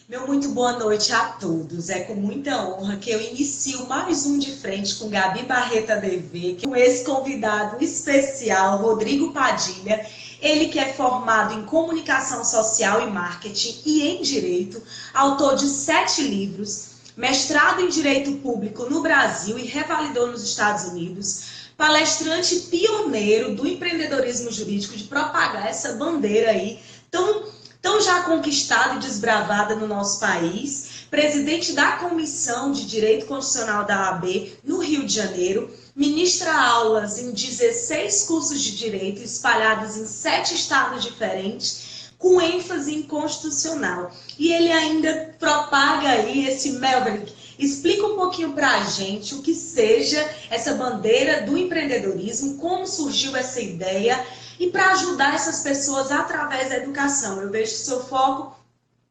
Meu muito boa noite a todos. É com muita honra que eu inicio mais um De Frente com Gabi Barreta DV, com esse convidado especial, Rodrigo Padilha. Ele que é formado em Comunicação Social e Marketing e em Direito, autor de 7 livros, mestrado em Direito Público no Brasil e revalidou nos Estados Unidos, palestrante pioneiro do empreendedorismo jurídico, de propagar essa bandeira aí tão já conquistada e desbravada no nosso país, presidente da Comissão de Direito Constitucional da AB no Rio de Janeiro, ministra aulas em 16 cursos de direito espalhados em 7 estados diferentes, com ênfase em constitucional. E ele ainda propaga aí esse Maverick. Explica um pouquinho para a gente o que seja essa bandeira do empreendedorismo, como surgiu essa ideia, e para ajudar essas pessoas através da educação. Eu vejo que o seu foco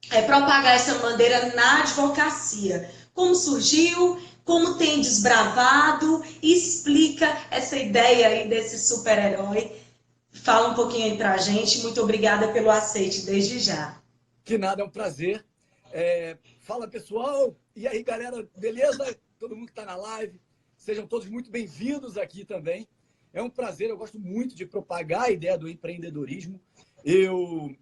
é propagar essa bandeira na advocacia. Como surgiu, como tem desbravado, e explica essa ideia aí desse super-herói. Fala um pouquinho aí para a gente. Muito obrigada pelo aceite desde já. Que nada, é um prazer. Fala, pessoal. E aí, galera, beleza? Todo mundo que está na live. Sejam todos muito bem-vindos aqui também. É um prazer, eu gosto muito de propagar a ideia do empreendedorismo.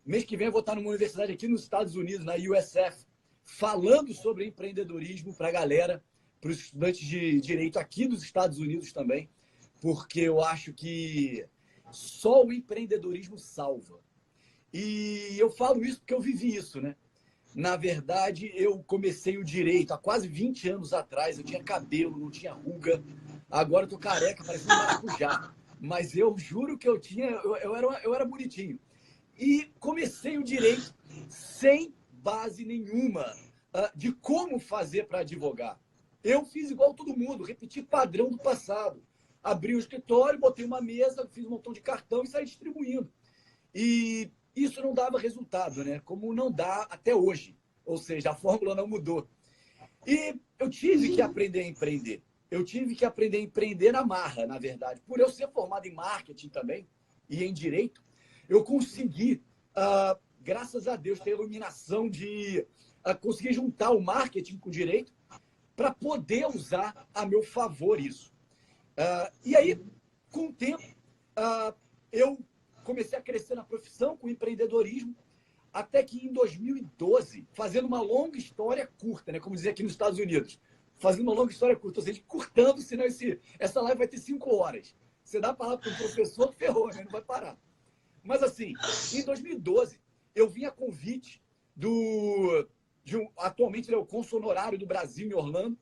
Mês que vem, eu vou estar numa universidade aqui nos Estados Unidos, na USF, falando sobre empreendedorismo para a galera, para os estudantes de direito aqui dos Estados Unidos também, porque eu acho que só o empreendedorismo salva. E eu falo isso porque eu vivi isso, né? Na verdade, eu comecei o direito há quase 20 anos atrás. Eu tinha cabelo, não tinha ruga. Agora eu tô careca, parecendo um maracujá. Mas eu juro que eu era bonitinho. E comecei o direito sem base nenhuma de como fazer para advogar. Eu fiz igual todo mundo, repeti padrão do passado. Abri o escritório, botei uma mesa, fiz um montão de cartão e saí distribuindo. E isso não dava resultado, né? Como não dá até hoje. Ou seja, a fórmula não mudou. E eu tive que aprender a empreender. Eu tive que aprender a empreender na marra, na verdade. Por eu ser formado em marketing também e em direito, eu consegui, graças a Deus, ter a iluminação de conseguir juntar o marketing com o direito para poder usar a meu favor isso. E aí, com o tempo, eu comecei a crescer na profissão com o empreendedorismo, até que em 2012, fazendo uma longa história curta, né? Como dizia aqui nos Estados Unidos, fazendo uma longa história curta, ou seja, curtando, senão essa live vai ter 5 horas. Você dá a palavra para o professor, ferrou, né? Não vai parar. Mas assim, em 2012, eu vim a convite atualmente ele é o cônsul honorário do Brasil em Orlando,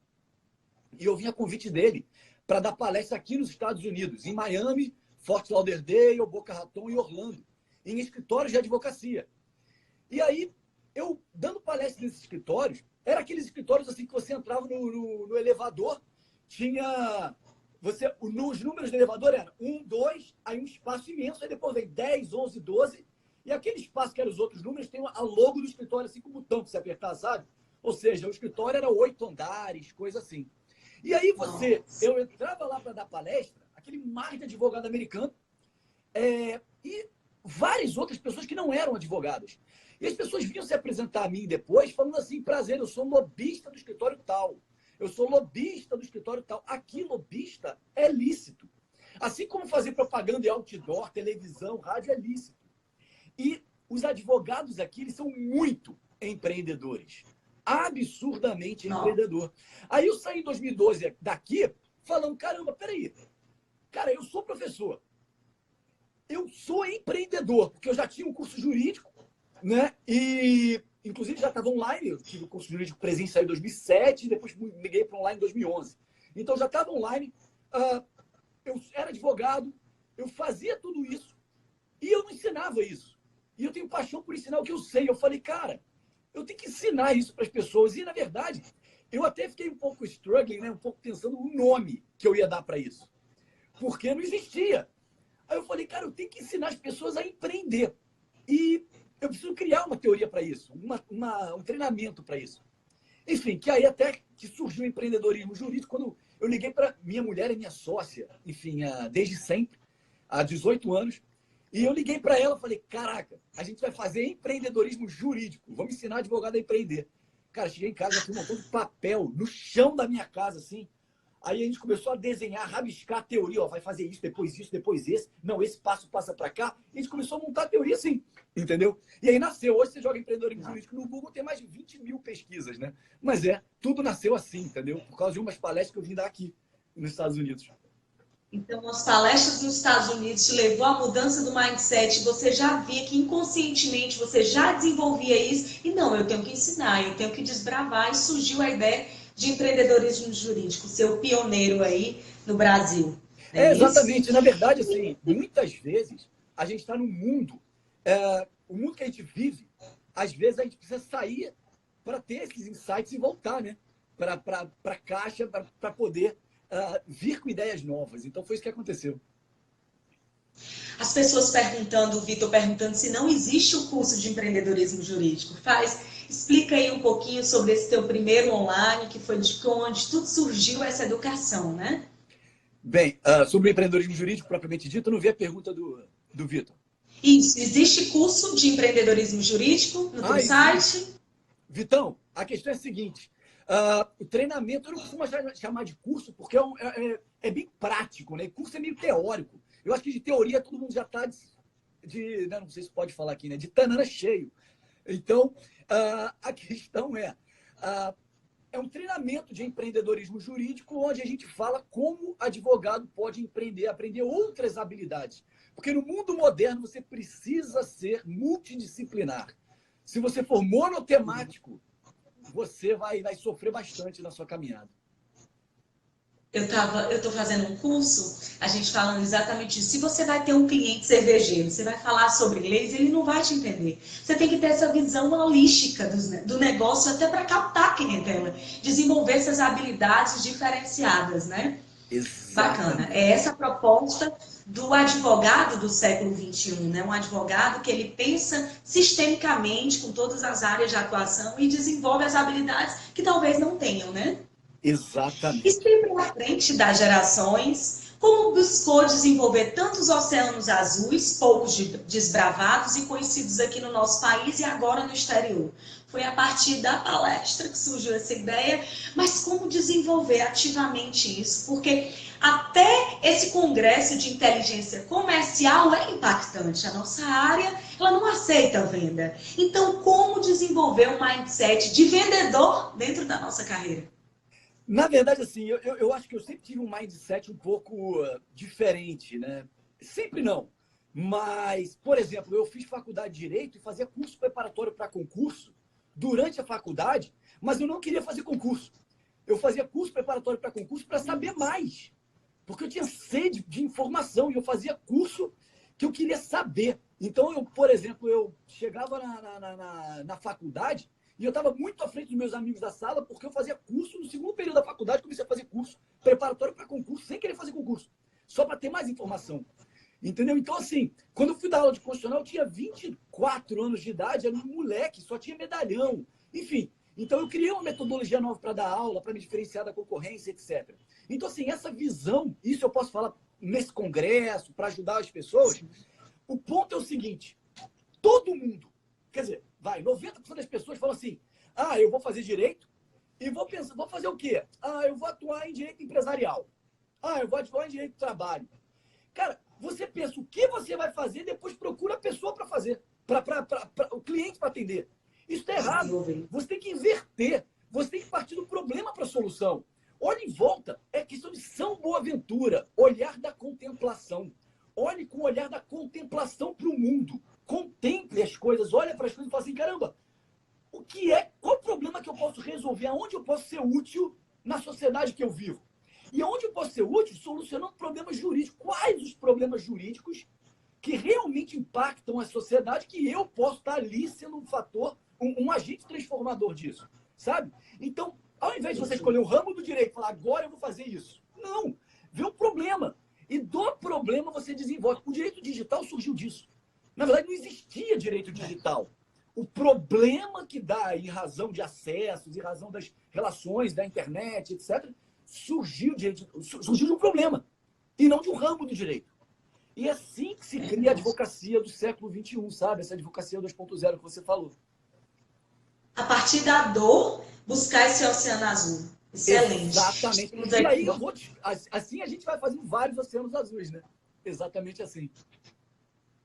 e eu vim a convite dele para dar palestra aqui nos Estados Unidos, em Miami, Fort Lauderdale, Boca Raton e Orlando, em escritórios de advocacia. E aí, eu dando palestra nesses escritórios, era aqueles escritórios assim que você entrava no elevador, tinha... os números do elevador eram 1, 2, aí um espaço imenso, aí depois vem 10, 11, 12, e aquele espaço que eram os outros números tem a logo do escritório, assim com o botão para você apertar, sabe? Ou seja, o escritório era 8 andares, coisa assim. E aí eu entrava lá para dar palestra, aquele mar de advogado americano, e várias outras pessoas que não eram advogadas. E as pessoas vinham se apresentar a mim depois, falando assim, prazer, eu sou lobista do escritório tal. Eu sou lobista do escritório tal. Aqui, lobista é lícito. Assim como fazer propaganda em outdoor, televisão, rádio é lícito. E os advogados aqui, eles são muito empreendedores. Absurdamente empreendedor. Aí eu saí em 2012 daqui, falando, caramba, peraí. Cara, eu sou professor. Eu sou empreendedor, porque eu já tinha um curso jurídico, né? E, inclusive, já estava online. Eu tive o curso jurídico presencial em 2007 e depois migrei para online em 2011. Então, já estava online. Eu era advogado, eu fazia tudo isso e eu não ensinava isso. E eu tenho paixão por ensinar o que eu sei. Eu falei, cara, eu tenho que ensinar isso para as pessoas. E, na verdade, eu até fiquei um pouco struggling, né? Um pouco pensando no nome que eu ia dar para isso. Porque não existia. Aí eu falei, cara, eu tenho que ensinar as pessoas a empreender. E eu preciso criar uma teoria para isso, um treinamento para isso. Enfim, que aí até que surgiu o empreendedorismo jurídico, quando eu liguei para minha mulher, é minha sócia, enfim, desde sempre, há 18 anos, e eu liguei para ela e falei, caraca, a gente vai fazer empreendedorismo jurídico, vamos ensinar advogado a empreender. Cara, cheguei em casa, já fui montando papel no chão da minha casa, assim. Aí a gente começou a desenhar, rabiscar a teoria, ó, vai fazer isso, depois esse. Não, esse passo passa para cá. E a gente começou a montar a teoria assim, entendeu? E aí nasceu. Hoje você joga empreendedorismo jurídico no Google, tem mais de 20 mil pesquisas, né? Mas tudo nasceu assim, entendeu? Por causa de umas palestras que eu vim dar aqui nos Estados Unidos. Então, as palestras nos Estados Unidos te levou à mudança do mindset, você já via que inconscientemente você já desenvolvia isso, e não, eu tenho que ensinar, eu tenho que desbravar, e surgiu a ideia de empreendedorismo jurídico, ser o pioneiro aí no Brasil. É Exatamente. isso? Na verdade, assim, muitas vezes a gente está no mundo, o mundo que a gente vive, às vezes a gente precisa sair para ter esses insights e voltar, né? Para a caixa, para poder vir com ideias novas. Então foi isso que aconteceu. As pessoas perguntando, o Vitor perguntando se não existe o curso de empreendedorismo jurídico. Explica aí um pouquinho sobre esse teu primeiro online, que foi de onde tudo surgiu essa educação, né? Bem, sobre o empreendedorismo jurídico propriamente dito, eu não vi a pergunta do Vitor. Isso, existe curso de empreendedorismo jurídico no teu site? Vitão, a questão é a seguinte, o treinamento eu não costumo chamar de curso, porque é bem prático, né? Curso é meio teórico. Eu acho que de teoria todo mundo já está né, não sei se pode falar aqui, né? De tanana cheio. Então, a questão é um treinamento de empreendedorismo jurídico onde a gente fala como advogado pode empreender, aprender outras habilidades. Porque no mundo moderno você precisa ser multidisciplinar. Se você for monotemático, você vai sofrer bastante na sua caminhada. Eu estou fazendo um curso, a gente falando exatamente isso. Se você vai ter um cliente cervejeiro, você vai falar sobre leis, ele não vai te entender. Você tem que ter essa visão holística do negócio até para captar a clientela, desenvolver essas habilidades diferenciadas, né? Exatamente. Bacana. É essa a proposta do advogado do século XXI, né? Um advogado que ele pensa sistemicamente com todas as áreas de atuação e desenvolve as habilidades que talvez não tenham, né? Exatamente. E sempre à frente das gerações, como buscou desenvolver tantos oceanos azuis, poucos desbravados e conhecidos aqui no nosso país e agora no exterior. Foi a partir da palestra que surgiu essa ideia, mas como desenvolver ativamente isso? Porque até esse congresso de inteligência comercial é impactante. A nossa área, ela não aceita venda. Então, como desenvolver um mindset de vendedor dentro da nossa carreira? Na verdade, assim, eu acho que eu sempre tive um mindset um pouco diferente, né? Sempre não. Mas, por exemplo, eu fiz faculdade de Direito e fazia curso preparatório para concurso durante a faculdade, mas eu não queria fazer concurso. Eu fazia curso preparatório para concurso para saber mais. Porque eu tinha sede de informação e eu fazia curso que eu queria saber. Então, por exemplo, eu chegava na faculdade e eu estava muito à frente dos meus amigos da sala porque eu fazia curso no segundo período da faculdade, comecei a fazer curso preparatório para concurso, sem querer fazer concurso, só para ter mais informação. Entendeu? Então, assim, quando eu fui dar aula de constitucional, eu tinha 24 anos de idade, era um moleque, só tinha medalhão. Enfim, então eu criei uma metodologia nova para dar aula, para me diferenciar da concorrência, etc. Então, assim, essa visão, isso eu posso falar nesse congresso, para ajudar as pessoas. O ponto é o seguinte, todo mundo, quer dizer, 90% das pessoas falam assim, eu vou fazer direito e vou fazer o quê? Eu vou atuar em direito empresarial. Eu vou atuar em direito do trabalho. Cara, você pensa o que você vai fazer, depois procura a pessoa para fazer, o cliente para atender. Isso está errado. Você tem que inverter. Você tem que partir do problema para a solução. Olhe em volta. É questão de São Boaventura. Olhar da contemplação. Olhe com o olhar da contemplação para o mundo. Contemple as coisas. Olhe para as coisas e fala assim, caramba, qual o problema que eu posso resolver? Aonde eu posso ser útil na sociedade que eu vivo? E aonde eu posso ser útil solucionando problemas jurídicos. Quais os problemas jurídicos que realmente impactam a sociedade que eu posso estar ali sendo um fator, um agente transformador disso, sabe? Então, ao invés de você escolher o ramo do direito e falar, agora eu vou fazer isso. Não, vê o problema. E do problema você desenvolve. O direito digital surgiu disso. Na verdade, não existia direito digital. O problema que dá em razão de acessos, em razão das relações da internet, etc., surgiu de um problema e não de um ramo do direito. E é assim que se cria a advocacia do século XXI, sabe? Essa advocacia 2.0 que você falou. A partir da dor buscar esse oceano azul. Excelente. Exatamente. E aí, assim a gente vai fazendo vários oceanos azuis, né? Exatamente assim.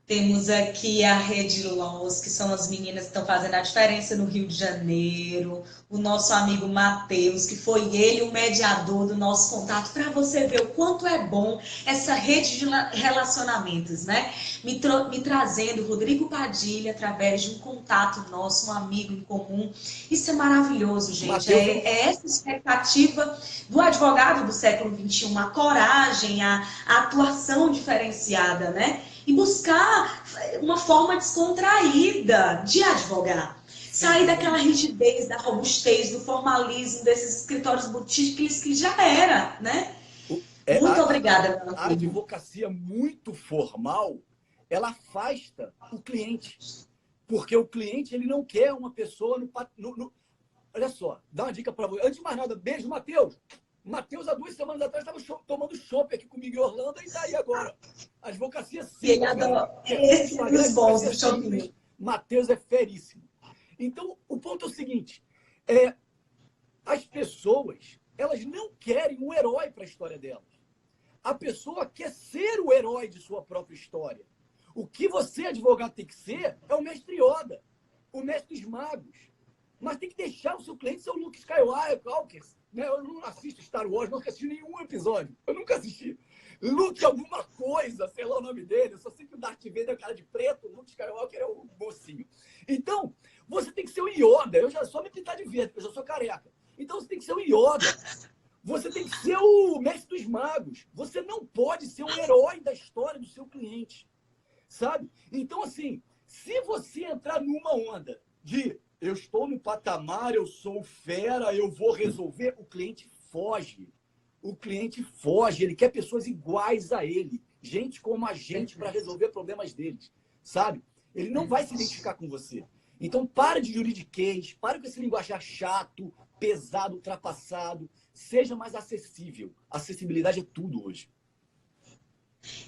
Temos aqui a Rede Lons, que são as meninas que estão fazendo a diferença no Rio de Janeiro. O nosso amigo Matheus, que foi ele o mediador do nosso contato, para você ver o quanto é bom essa rede de relacionamentos, né? Me trazendo o Rodrigo Padilha através de um contato nosso, um amigo em comum. Isso é maravilhoso, gente. Mateus... É essa expectativa do advogado do século XXI, a coragem, a atuação diferenciada, né? E buscar uma forma descontraída de advogar. Sair daquela rigidez, da robustez, do formalismo, desses escritórios boutiques que já era, né? Muito obrigada. A advocacia muito formal, ela afasta o cliente. Porque o cliente, ele não quer uma pessoa Olha só, dá uma dica para você. Antes de mais nada, beijo, Matheus. Matheus, há 2 semanas atrás, estava tomando chopp aqui comigo em Orlando e está aí agora. A advocacia sim. Ele adora. Esse é dos bons do shopping. Matheus é feríssimo. Então, o ponto é o seguinte. As pessoas, elas não querem um herói para a história delas. A pessoa quer ser o herói de sua própria história. O que você, advogado, tem que ser é o mestre Yoda, o mestre dos magos. Mas tem que deixar o seu cliente ser o Luke Skywalker. Eu não assisto Star Wars, nunca assisti nenhum episódio. Eu nunca assisti. Luke alguma coisa, sei lá o nome dele. Eu só sei que o Darth Vader é o cara de preto, o Luke Skywalker é o mocinho. Então, você tem que ser o Yoda. Eu já sou me pintar de verde, eu já sou careca. Então, você tem que ser o Yoda. Você tem que ser o mestre dos magos. Você não pode ser o herói da história do seu cliente. Sabe? Então, assim, se você entrar numa onda de eu estou no patamar, eu sou fera, eu vou resolver, o cliente foge. O cliente foge, ele quer pessoas iguais a ele. Gente como a gente para resolver problemas deles, sabe? Ele não vai se identificar com você. Então, para de juridiquês, para com esse linguajar chato, pesado, ultrapassado. Seja mais acessível. Acessibilidade é tudo hoje.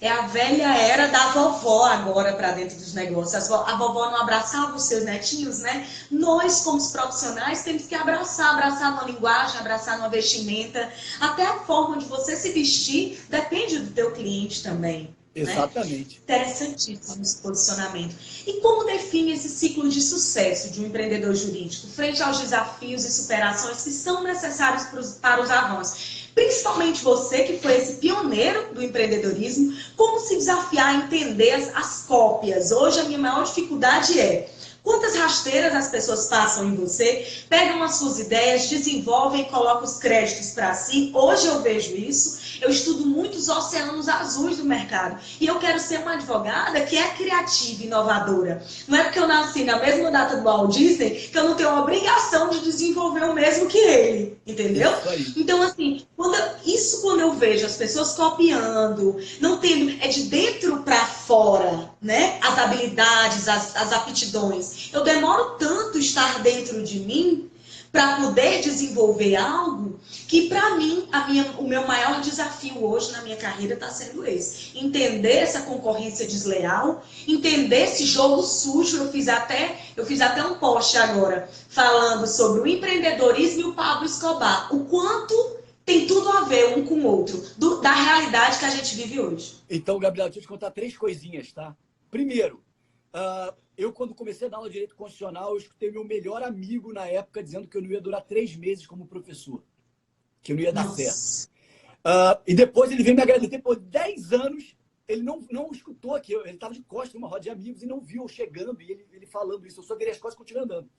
É a velha era da vovó agora para dentro dos negócios. A vovó não abraçava os seus netinhos, né? Nós, como os profissionais, temos que abraçar numa linguagem, abraçar numa vestimenta. Até a forma de você se vestir depende do teu cliente também. Exatamente. Né? Interessantíssimo esse posicionamento. E como define esse ciclo de sucesso de um empreendedor jurídico frente aos desafios e superações que são necessários para os avanços? Principalmente você, que foi esse pioneiro do empreendedorismo, como se desafiar a entender as cópias? Hoje a minha maior dificuldade é quantas rasteiras as pessoas passam em você, pegam as suas ideias, desenvolvem e colocam os créditos para si. Hoje eu vejo isso. Eu estudo muitos oceanos azuis do mercado. E eu quero ser uma advogada que é criativa e inovadora. Não é porque eu nasci na mesma data do Walt Disney que eu não tenho a obrigação de desenvolver o mesmo que ele. Entendeu? Então, assim, quando eu vejo as pessoas copiando, não tendo, é de dentro para fora, né? As habilidades, as aptidões. Eu demoro tanto estar dentro de mim para poder desenvolver algo que, para mim, o meu maior desafio hoje na minha carreira está sendo esse. Entender essa concorrência desleal, entender esse jogo sujo. Eu fiz até um post agora falando sobre o empreendedorismo e o Pablo Escobar. O quanto tem tudo a ver um com o outro, da realidade que a gente vive hoje. Então, Gabriela, deixa eu te contar 3 coisinhas, tá? Primeiro, eu, quando comecei a dar aula de direito constitucional, eu escutei meu melhor amigo na época dizendo que eu não ia durar 3 meses como professor. Que eu não ia dar certo. E depois ele veio me agradecer. Depois de 10 anos, ele não escutou aqui. Ele estava de costas numa roda de amigos e não viu eu chegando e ele falando isso. Eu só virei as costas e continuei andando.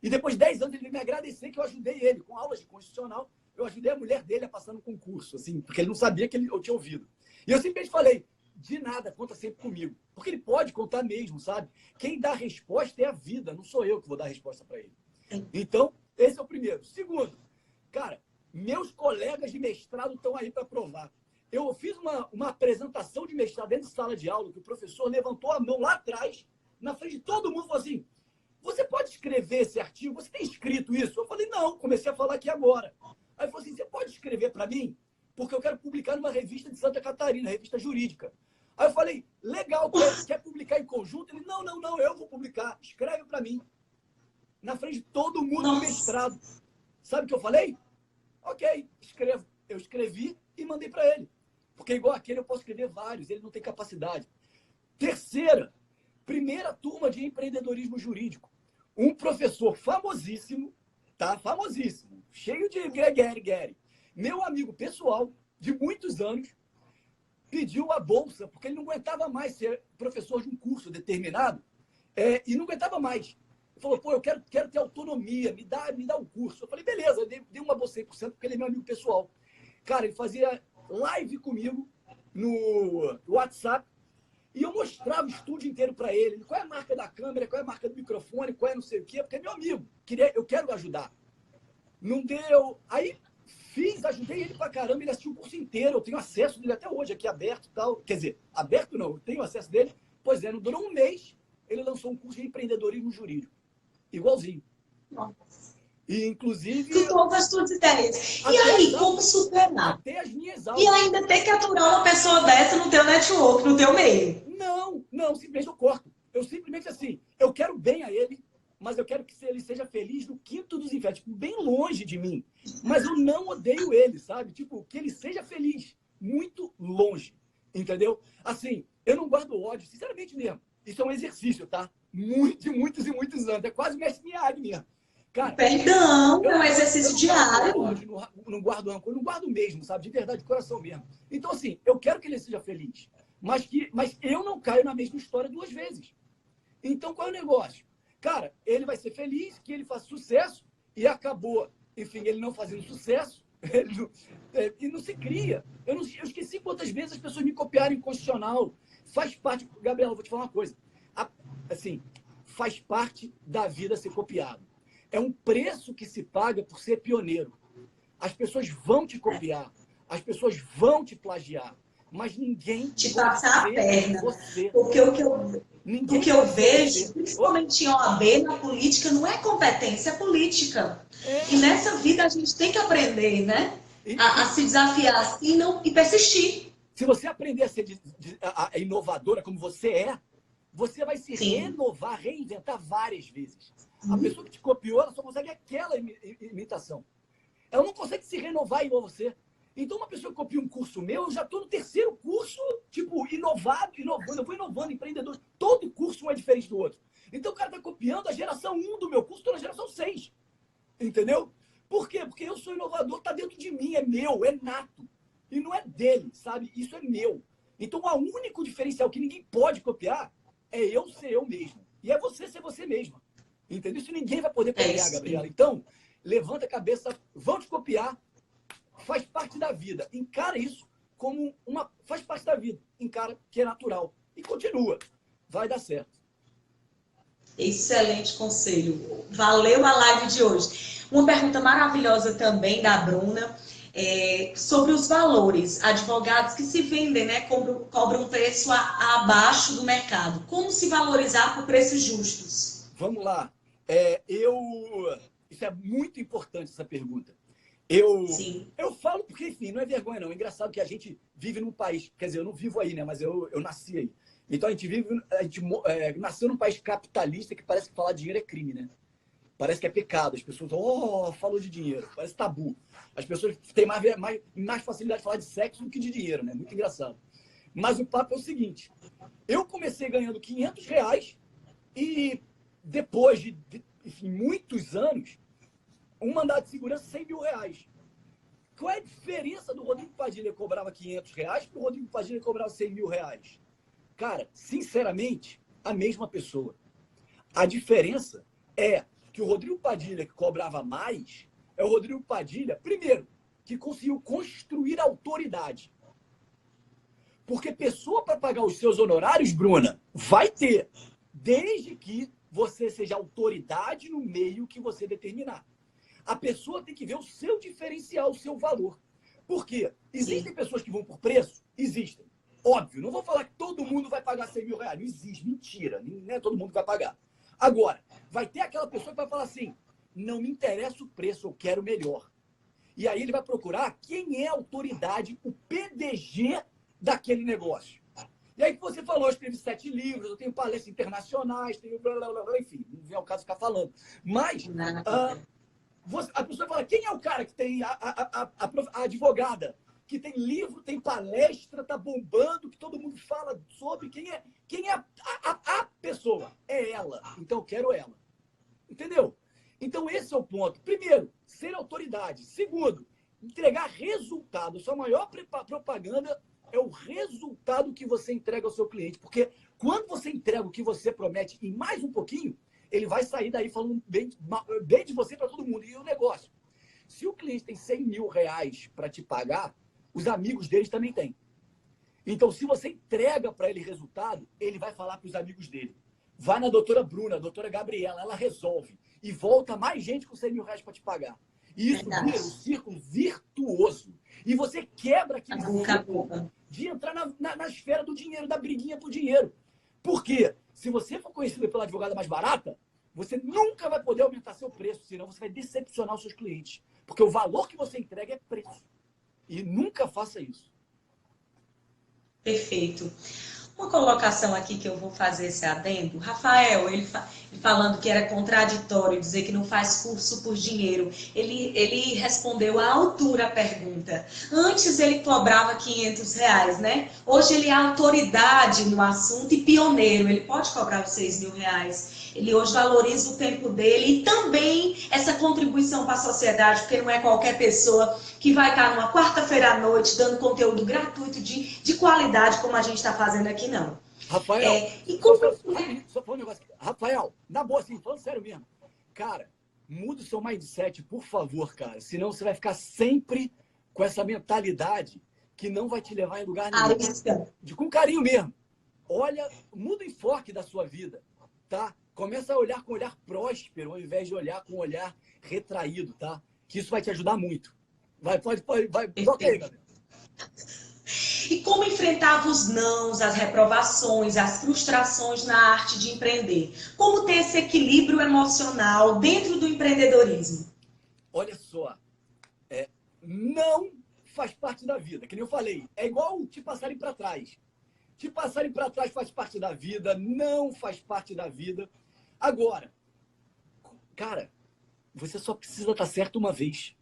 E depois de 10 anos, ele veio me agradecer que eu ajudei ele com aulas de constitucional. Eu ajudei a mulher dele a passar no concurso, assim, porque ele não sabia que eu tinha ouvido. E eu simplesmente falei, de nada, conta sempre comigo. Porque ele pode contar mesmo, sabe? Quem dá a resposta é a vida, não sou eu que vou dar a resposta para ele. Então, esse é o primeiro. Segundo, cara, meus colegas de mestrado estão aí para provar. Eu fiz uma apresentação de mestrado dentro de sala de aula, que o professor levantou a mão lá atrás, na frente de todo mundo, e falou assim, você pode escrever esse artigo? Você tem escrito isso? Eu falei, não, comecei a falar aqui agora. Aí ele falou assim, você pode escrever para mim? Porque eu quero publicar numa revista de Santa Catarina, revista jurídica. Aí eu falei, legal, quer publicar em conjunto? Ele, não, eu vou publicar, escreve para mim. Na frente de todo mundo no mestrado. Sabe o que eu falei? Ok, escrevo. Eu escrevi e mandei para ele. Porque igual aquele eu posso escrever vários, ele não tem capacidade. Terceira, primeira turma de empreendedorismo jurídico. Um professor famosíssimo, tá? Famosíssimo, cheio de Gary. Meu amigo pessoal, de muitos anos, pediu a bolsa, porque ele não aguentava mais ser professor de um curso determinado, e não aguentava mais. Ele falou, pô, eu quero ter autonomia, me dá um curso. Eu falei, beleza, eu dei uma bolsa 100%, porque ele é meu amigo pessoal. Cara, ele fazia live comigo no WhatsApp, e eu mostrava o estúdio inteiro para ele. Qual é a marca da câmera, qual é a marca do microfone, qual é não sei o quê, porque é meu amigo. Eu quero ajudar. Não deu. Aí ajudei ele pra caramba, ele assistiu o curso inteiro. Eu tenho acesso dele até hoje, aqui aberto e tal. Quer dizer, aberto não, eu tenho acesso dele. Pois é, não durou um mês, ele lançou um curso de empreendedorismo jurídico. Igualzinho. Nossa. E, inclusive... Com todas as suas ideias. E aí, como superar? Até as minhas E aulas. ainda ter que aturar uma pessoa dessa no teu network, no teu meio. Não, simplesmente eu corto. Eu simplesmente assim, eu quero bem a ele, mas eu quero que ele seja feliz no quinto dos infernos, tipo, bem longe de mim. Mas eu não odeio ele, sabe? Tipo, que ele seja feliz, muito longe, entendeu? Assim, eu não guardo ódio, sinceramente mesmo. Isso é um exercício, tá? De muitos e muitos anos. É quase mestre Miyagi mesmo. Cara, Perdão, é um exercício diário. Não guardo rancor, não guardo mesmo, sabe? De verdade, de coração mesmo. Então, assim, eu quero que ele seja feliz, mas eu não caio na mesma história duas vezes. Então, qual é o negócio? Cara, ele vai ser feliz, que ele faça sucesso, e acabou, enfim, ele não fazendo sucesso, e não se cria. Eu esqueci quantas vezes as pessoas me copiaram em constitucional. Faz parte, Gabriela, eu vou te falar uma coisa. Assim, faz parte da vida ser copiado. É um preço que se paga por ser pioneiro. As pessoas vão te copiar, as pessoas vão te plagiar, mas ninguém te passar a perna. Você. Porque o que eu vejo, principalmente em OAB, na política, não é competência, é política. E nessa vida a gente tem que aprender, né? A se desafiar assim e persistir. Se você aprender a ser inovadora como você é, você vai se renovar, reinventar várias vezes. A pessoa que te copiou, ela só consegue aquela imitação. Ela não consegue se renovar igual você. Então, uma pessoa que copia um curso meu, eu já estou no terceiro curso, tipo, inovando. Eu vou inovando, empreendedor. Todo curso um é diferente do outro. Então, o cara está copiando a geração 1 do meu curso, estou na geração 6. Entendeu? Por quê? Porque eu sou inovador, está dentro de mim, é meu, é nato. E não é dele, sabe? Isso é meu. Então, o único diferencial que ninguém pode copiar é eu ser eu mesmo. E é você ser você mesma. Entendeu? Isso ninguém vai poder copiar, Gabriela. Então, levanta a cabeça, vão te copiar, faz parte da vida. Encara isso como faz parte da vida. Encara que é natural. E continua. Vai dar certo. Excelente conselho. Valeu a live de hoje. Uma pergunta maravilhosa também da Bruna, sobre os valores. Advogados que se vendem, né, cobram preço abaixo do mercado. Como se valorizar por preços justos? Vamos lá. Isso é muito importante, essa pergunta. Eu falo porque, enfim, não é vergonha, não. É engraçado que a gente vive num país... Quer dizer, eu não vivo aí, né? Mas eu nasci aí. Então, a gente nasceu num país capitalista que parece que falar de dinheiro é crime, né? Parece que é pecado. As pessoas falou de dinheiro. Parece tabu. As pessoas têm mais facilidade de falar de sexo do que de dinheiro, né? Muito engraçado. Mas o papo é o seguinte. Eu comecei ganhando R$500 e depois de enfim, muitos anos, um mandado de segurança R$100.000. Qual é a diferença do Rodrigo Padilha que cobrava R$500 para o Rodrigo Padilha que cobrava R$100.000? Cara, sinceramente, a mesma pessoa. A diferença é que o Rodrigo Padilha que cobrava mais é o Rodrigo Padilha, primeiro, que conseguiu construir autoridade. Porque pessoa para pagar os seus honorários, Bruna, vai ter, desde que você seja autoridade no meio que você determinar. A pessoa tem que ver o seu diferencial, o seu valor. Por quê? Existem pessoas que vão por preço? Existem. Óbvio, não vou falar que todo mundo vai pagar R$100.000. Não existe, mentira. Não é todo mundo que vai pagar. Agora, vai ter aquela pessoa que vai falar assim, não me interessa o preço, eu quero melhor. E aí ele vai procurar quem é a autoridade, o PDG daquele negócio. E aí que você falou, eu escrevi 7 livros, eu tenho palestras internacionais, tenho blá, blá, blá, enfim, não vem ao caso ficar falando. Mas A pessoa fala, quem é o cara que tem a advogada, que tem livro, tem palestra, tá bombando, que todo mundo fala sobre, quem é a pessoa? É ela. Então eu quero ela. Entendeu? Então esse é o ponto. Primeiro, ser autoridade. Segundo, entregar resultado. Sua maior propaganda é o resultado que você entrega ao seu cliente. Porque quando você entrega o que você promete e mais um pouquinho, ele vai sair daí falando bem de você para todo mundo. E o negócio? Se o cliente tem 100 mil reais para te pagar, os amigos deles também têm. Então, se você entrega para ele resultado, ele vai falar para os amigos dele. Vai na doutora Bruna, a doutora Gabriela, ela resolve. E volta mais gente com 100 mil reais para te pagar. E isso vira um círculo virtuoso. E você quebra aquele círculo de entrar na esfera do dinheiro, da briguinha por dinheiro. Por quê? Se você for conhecido pela advogada mais barata, você nunca vai poder aumentar seu preço, senão você vai decepcionar os seus clientes. Porque o valor que você entrega é preço. E nunca faça isso. Perfeito. Uma colocação aqui que eu vou fazer esse adendo. Rafael, ele falando que era contraditório dizer que não faz curso por dinheiro. Ele respondeu à altura a pergunta. Antes ele cobrava 500 reais, né? Hoje ele é autoridade no assunto e pioneiro. Ele pode cobrar os 6 mil reais. Ele hoje valoriza o tempo dele e também essa contribuição para a sociedade, porque não é qualquer pessoa que vai estar numa quarta-feira à noite dando conteúdo gratuito de qualidade, como a gente está fazendo aqui, não. Rafael, só falar um negócio. Rafael, na boa, assim, falando sério mesmo. Cara, muda o seu mindset, por favor, cara. Senão você vai ficar sempre com essa mentalidade que não vai te levar em lugar nenhum. Com carinho mesmo. Olha, muda o enfoque da sua vida, tá? Começa a olhar com um olhar próspero, ao invés de olhar com um olhar retraído, tá? Que isso vai te ajudar muito. Vai. Toca aí, galera. E como enfrentava os nãos, as reprovações, as frustrações na arte de empreender? Como ter esse equilíbrio emocional dentro do empreendedorismo? Olha só, não faz parte da vida, que nem eu falei. É igual te passarem para trás. Te passarem para trás faz parte da vida, não faz parte da vida. Agora, cara, você só precisa estar certo uma vez.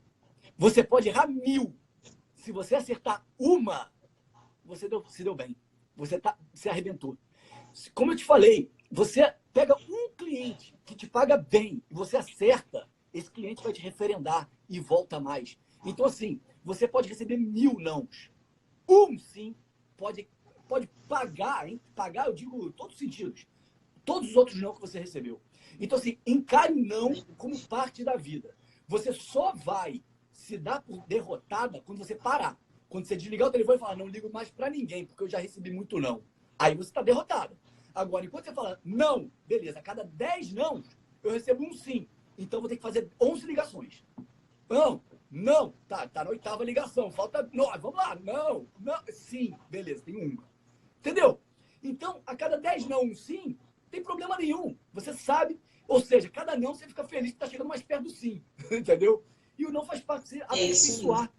Você pode errar 1000. Se você acertar uma, você se deu bem. Você arrebentou. Como eu te falei, você pega um cliente que te paga bem e você acerta, esse cliente vai te referendar e volta mais. Então, assim, você pode receber 1000 nãos. Um, sim, pode pagar, hein? Pagar, eu digo, em todos os sentidos. Todos os outros não que você recebeu. Então, assim, encare o não como parte da vida. Você só vai se dar por derrotada quando você parar. Quando você desligar o telefone e falar, não ligo mais pra ninguém, porque eu já recebi muito não. Aí você tá derrotada. Agora, enquanto você fala, não, beleza, a cada 10 não, eu recebo um sim. Então, eu vou ter que fazer 11 ligações. Não, tá na 8ª ligação. Falta 9, vamos lá, não, sim, beleza, tem uma. Entendeu? Então, a cada 10 não, um sim, não tem problema nenhum. Você sabe, ou seja, cada não você fica feliz que tá chegando mais perto do sim. Entendeu? E o não faz parte de você aperfeiçoar.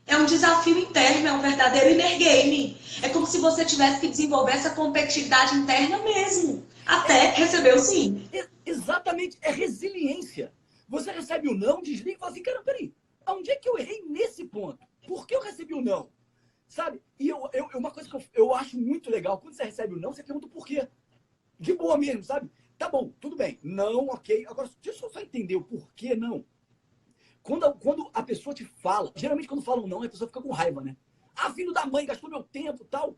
É um desafio interno, é um verdadeiro inner game. É como se você tivesse que desenvolver essa competitividade interna mesmo, até receber o sim. Exatamente, é resiliência. Você recebe o não, desliga e fala assim, cara, peraí, onde é que eu errei nesse ponto? Por que eu recebi o não? Sabe? E uma coisa que eu acho muito legal, quando você recebe o não, você pergunta por quê. De boa mesmo, sabe? Tá bom, tudo bem. Não, ok. Agora, deixa eu só entender o porquê não. Quando a pessoa te fala, geralmente quando falam não, a pessoa fica com raiva, né? Ah, filho da mãe, gastou meu tempo e tal.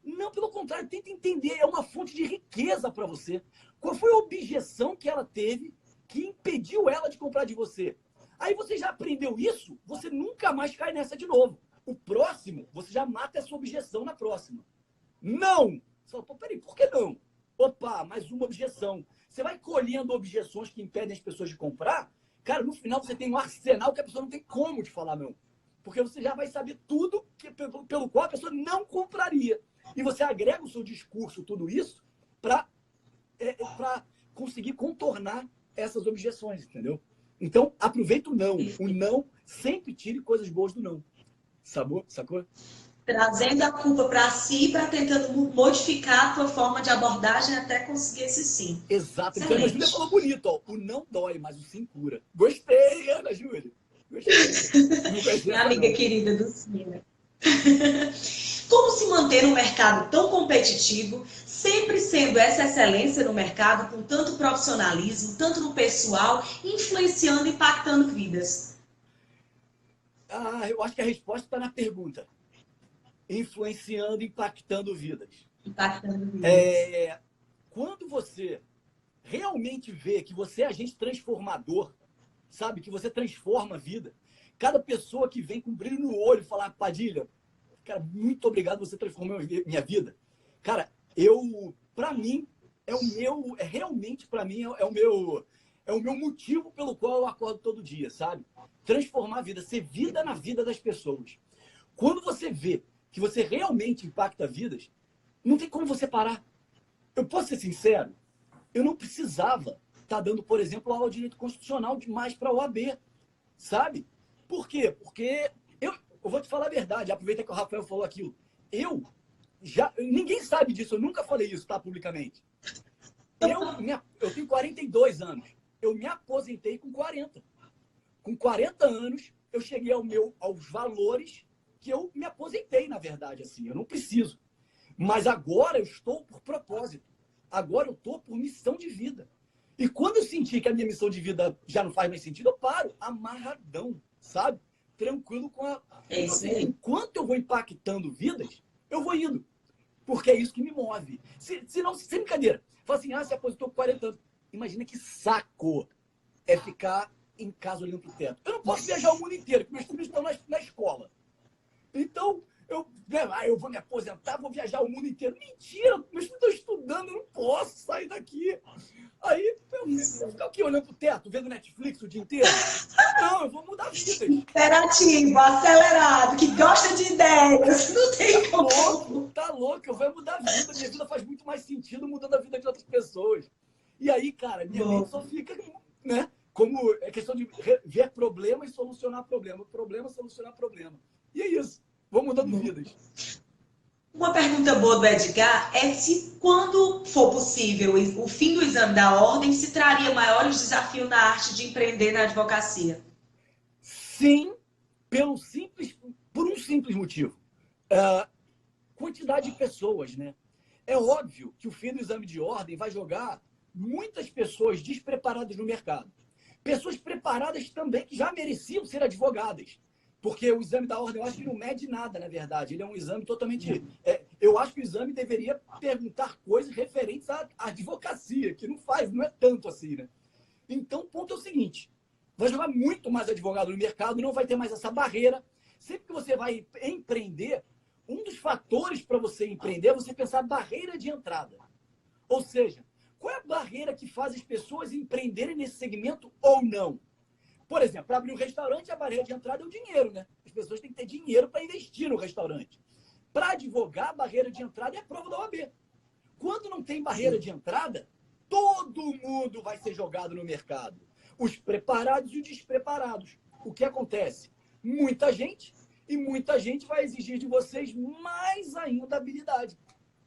Não, pelo contrário, tenta entender. É uma fonte de riqueza para você. Qual foi a objeção que ela teve que impediu ela de comprar de você? Aí você já aprendeu isso, você nunca mais cai nessa de novo. O próximo, você já mata essa objeção na próxima. Não! Você fala, pô, peraí, por que não? Opa, mais uma objeção. Você vai colhendo objeções que impedem as pessoas de comprar. Cara, no final você tem um arsenal que a pessoa não tem como te falar não. Porque você já vai saber tudo pelo qual a pessoa não compraria. E você agrega o seu discurso, tudo isso, para conseguir contornar essas objeções, entendeu? Então, aproveita o não. O não, sempre tire coisas boas do não. Sacou? Trazendo a culpa para si e para tentando modificar a tua forma de abordagem até conseguir esse sim. Exato. Então, a Ana Júlia Excelente. falou bonito, ó. O não dói, mas o sim cura. Gostei, Ana Júlia. Gostei. Não conhecia Minha essa, amiga não. querida do sim, né? Como se manter num mercado tão competitivo, sempre sendo essa excelência no mercado, com tanto profissionalismo, tanto no pessoal, influenciando e impactando vidas? Ah, eu acho que a resposta está na pergunta. Influenciando, impactando vidas. Impactando vidas. Quando você realmente vê que você é agente transformador, sabe? Que você transforma a vida. Cada pessoa que vem com brilho no olho falar, Padilha, cara, muito obrigado, você transformou minha vida. Cara, para mim, realmente para mim, é o meu motivo pelo qual eu acordo todo dia, sabe? Transformar a vida, ser vida na vida das pessoas. Quando você vê que você realmente impacta vidas, não tem como você parar. Eu posso ser sincero, eu não precisava estar dando, por exemplo, aula de direito constitucional demais para a OAB, sabe? Por quê? Porque eu vou te falar a verdade, aproveita que o Rafael falou aquilo. Ninguém sabe disso, eu nunca falei isso, tá, publicamente. Eu tenho 42 anos, eu me aposentei com 40. Com 40 anos, eu cheguei aos valores que eu me aposentei, na verdade, assim, eu não preciso. Mas agora eu estou por propósito. Agora eu estou por missão de vida. E quando eu senti que a minha missão de vida já não faz mais sentido, eu paro, amarradão, sabe? Tranquilo com a... É Então, isso assim, aí. enquanto eu vou impactando vidas, eu vou indo. Porque é isso que me move. Se não, sem brincadeira. Fala assim, se aposentou com 40 anos. Imagina que saco é ficar em casa olhando pro teto. Eu não posso viajar o mundo inteiro, porque meus filhos estão na escola. Então, eu vou me aposentar, vou viajar o mundo inteiro. Mentira, meus filhos estão estudando, eu não posso sair daqui. Aí, eu vou ficar aqui olhando pro teto, vendo Netflix o dia inteiro? Não, eu vou mudar vidas. Interativo, acelerado, que gosta de ideias. Não tem Tá louco, como. tá louco, eu vou mudar a vida. Minha vida faz muito mais sentido mudando a vida de outras pessoas. E aí, cara, minha mente só fica, né? Como é questão de ver problema e solucionar problema. Problema, solucionar problema. E é isso. Vou mudando vidas. Uma pergunta boa do Edgar é se, quando for possível, o fim do exame da ordem se traria maiores desafios na arte de empreender na advocacia. Sim, por um simples motivo. Quantidade de pessoas, né? É óbvio que o fim do exame de ordem vai jogar muitas pessoas despreparadas no mercado. Pessoas preparadas também que já mereciam ser advogadas. Porque o exame da ordem, eu acho que não mede nada, na verdade. Ele é um exame totalmente... eu acho que o exame deveria perguntar coisas referentes à advocacia, que não é tanto assim, né? Então, o ponto é o seguinte. Vai jogar muito mais advogado no mercado, não vai ter mais essa barreira. Sempre que você vai empreender, um dos fatores para você empreender é você pensar barreira de entrada. Ou seja, qual é a barreira que faz as pessoas empreenderem nesse segmento ou não? Por exemplo, para abrir um restaurante, a barreira de entrada é o dinheiro, né? As pessoas têm que ter dinheiro para investir no restaurante. Para advogar, a barreira de entrada é a prova da OAB. Quando não tem barreira de entrada, todo mundo vai ser jogado no mercado. Os preparados e os despreparados. O que acontece? Muita gente vai exigir de vocês mais ainda habilidade.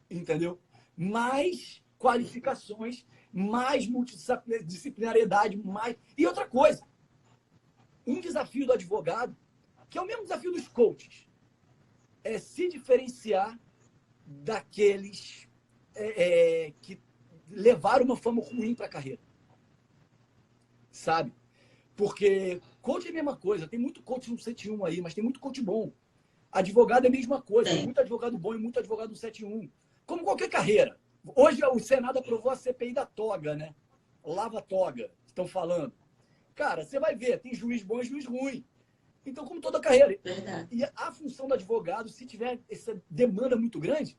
Entendeu? Mais qualificações, mais multidisciplinariedade, mais... E outra coisa, um desafio do advogado, que é o mesmo desafio dos coaches, é se diferenciar daqueles que levaram uma fama ruim para a carreira. Sabe? Porque coach é a mesma coisa. Tem muito coach no 71 aí, mas tem muito coach bom. Advogado é a mesma coisa. Tem muito advogado bom e muito advogado no 71. Como qualquer carreira. Hoje o Senado aprovou a CPI da toga, né? Lava toga, estão falando. Cara, você vai ver, tem juiz bom e juiz ruim. Então, como toda carreira. Verdade. E a função do advogado, se tiver essa demanda muito grande,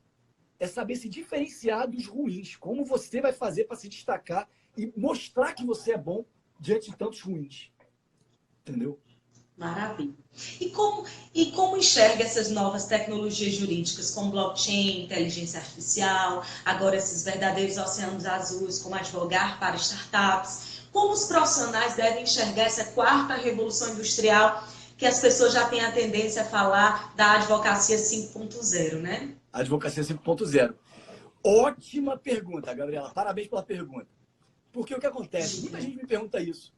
é saber se diferenciar dos ruins. Como você vai fazer para se destacar e mostrar que você é bom diante de tantos ruins. Entendeu? Maravilha. E como enxerga essas novas tecnologias jurídicas, como blockchain, inteligência artificial, agora esses verdadeiros oceanos azuis, como advogar para startups? Como os profissionais devem enxergar essa quarta revolução industrial que as pessoas já têm a tendência a falar da advocacia 5.0, né? Advocacia 5.0. Ótima pergunta, Gabriela. Parabéns pela pergunta. Porque o que acontece? Muita gente me pergunta isso.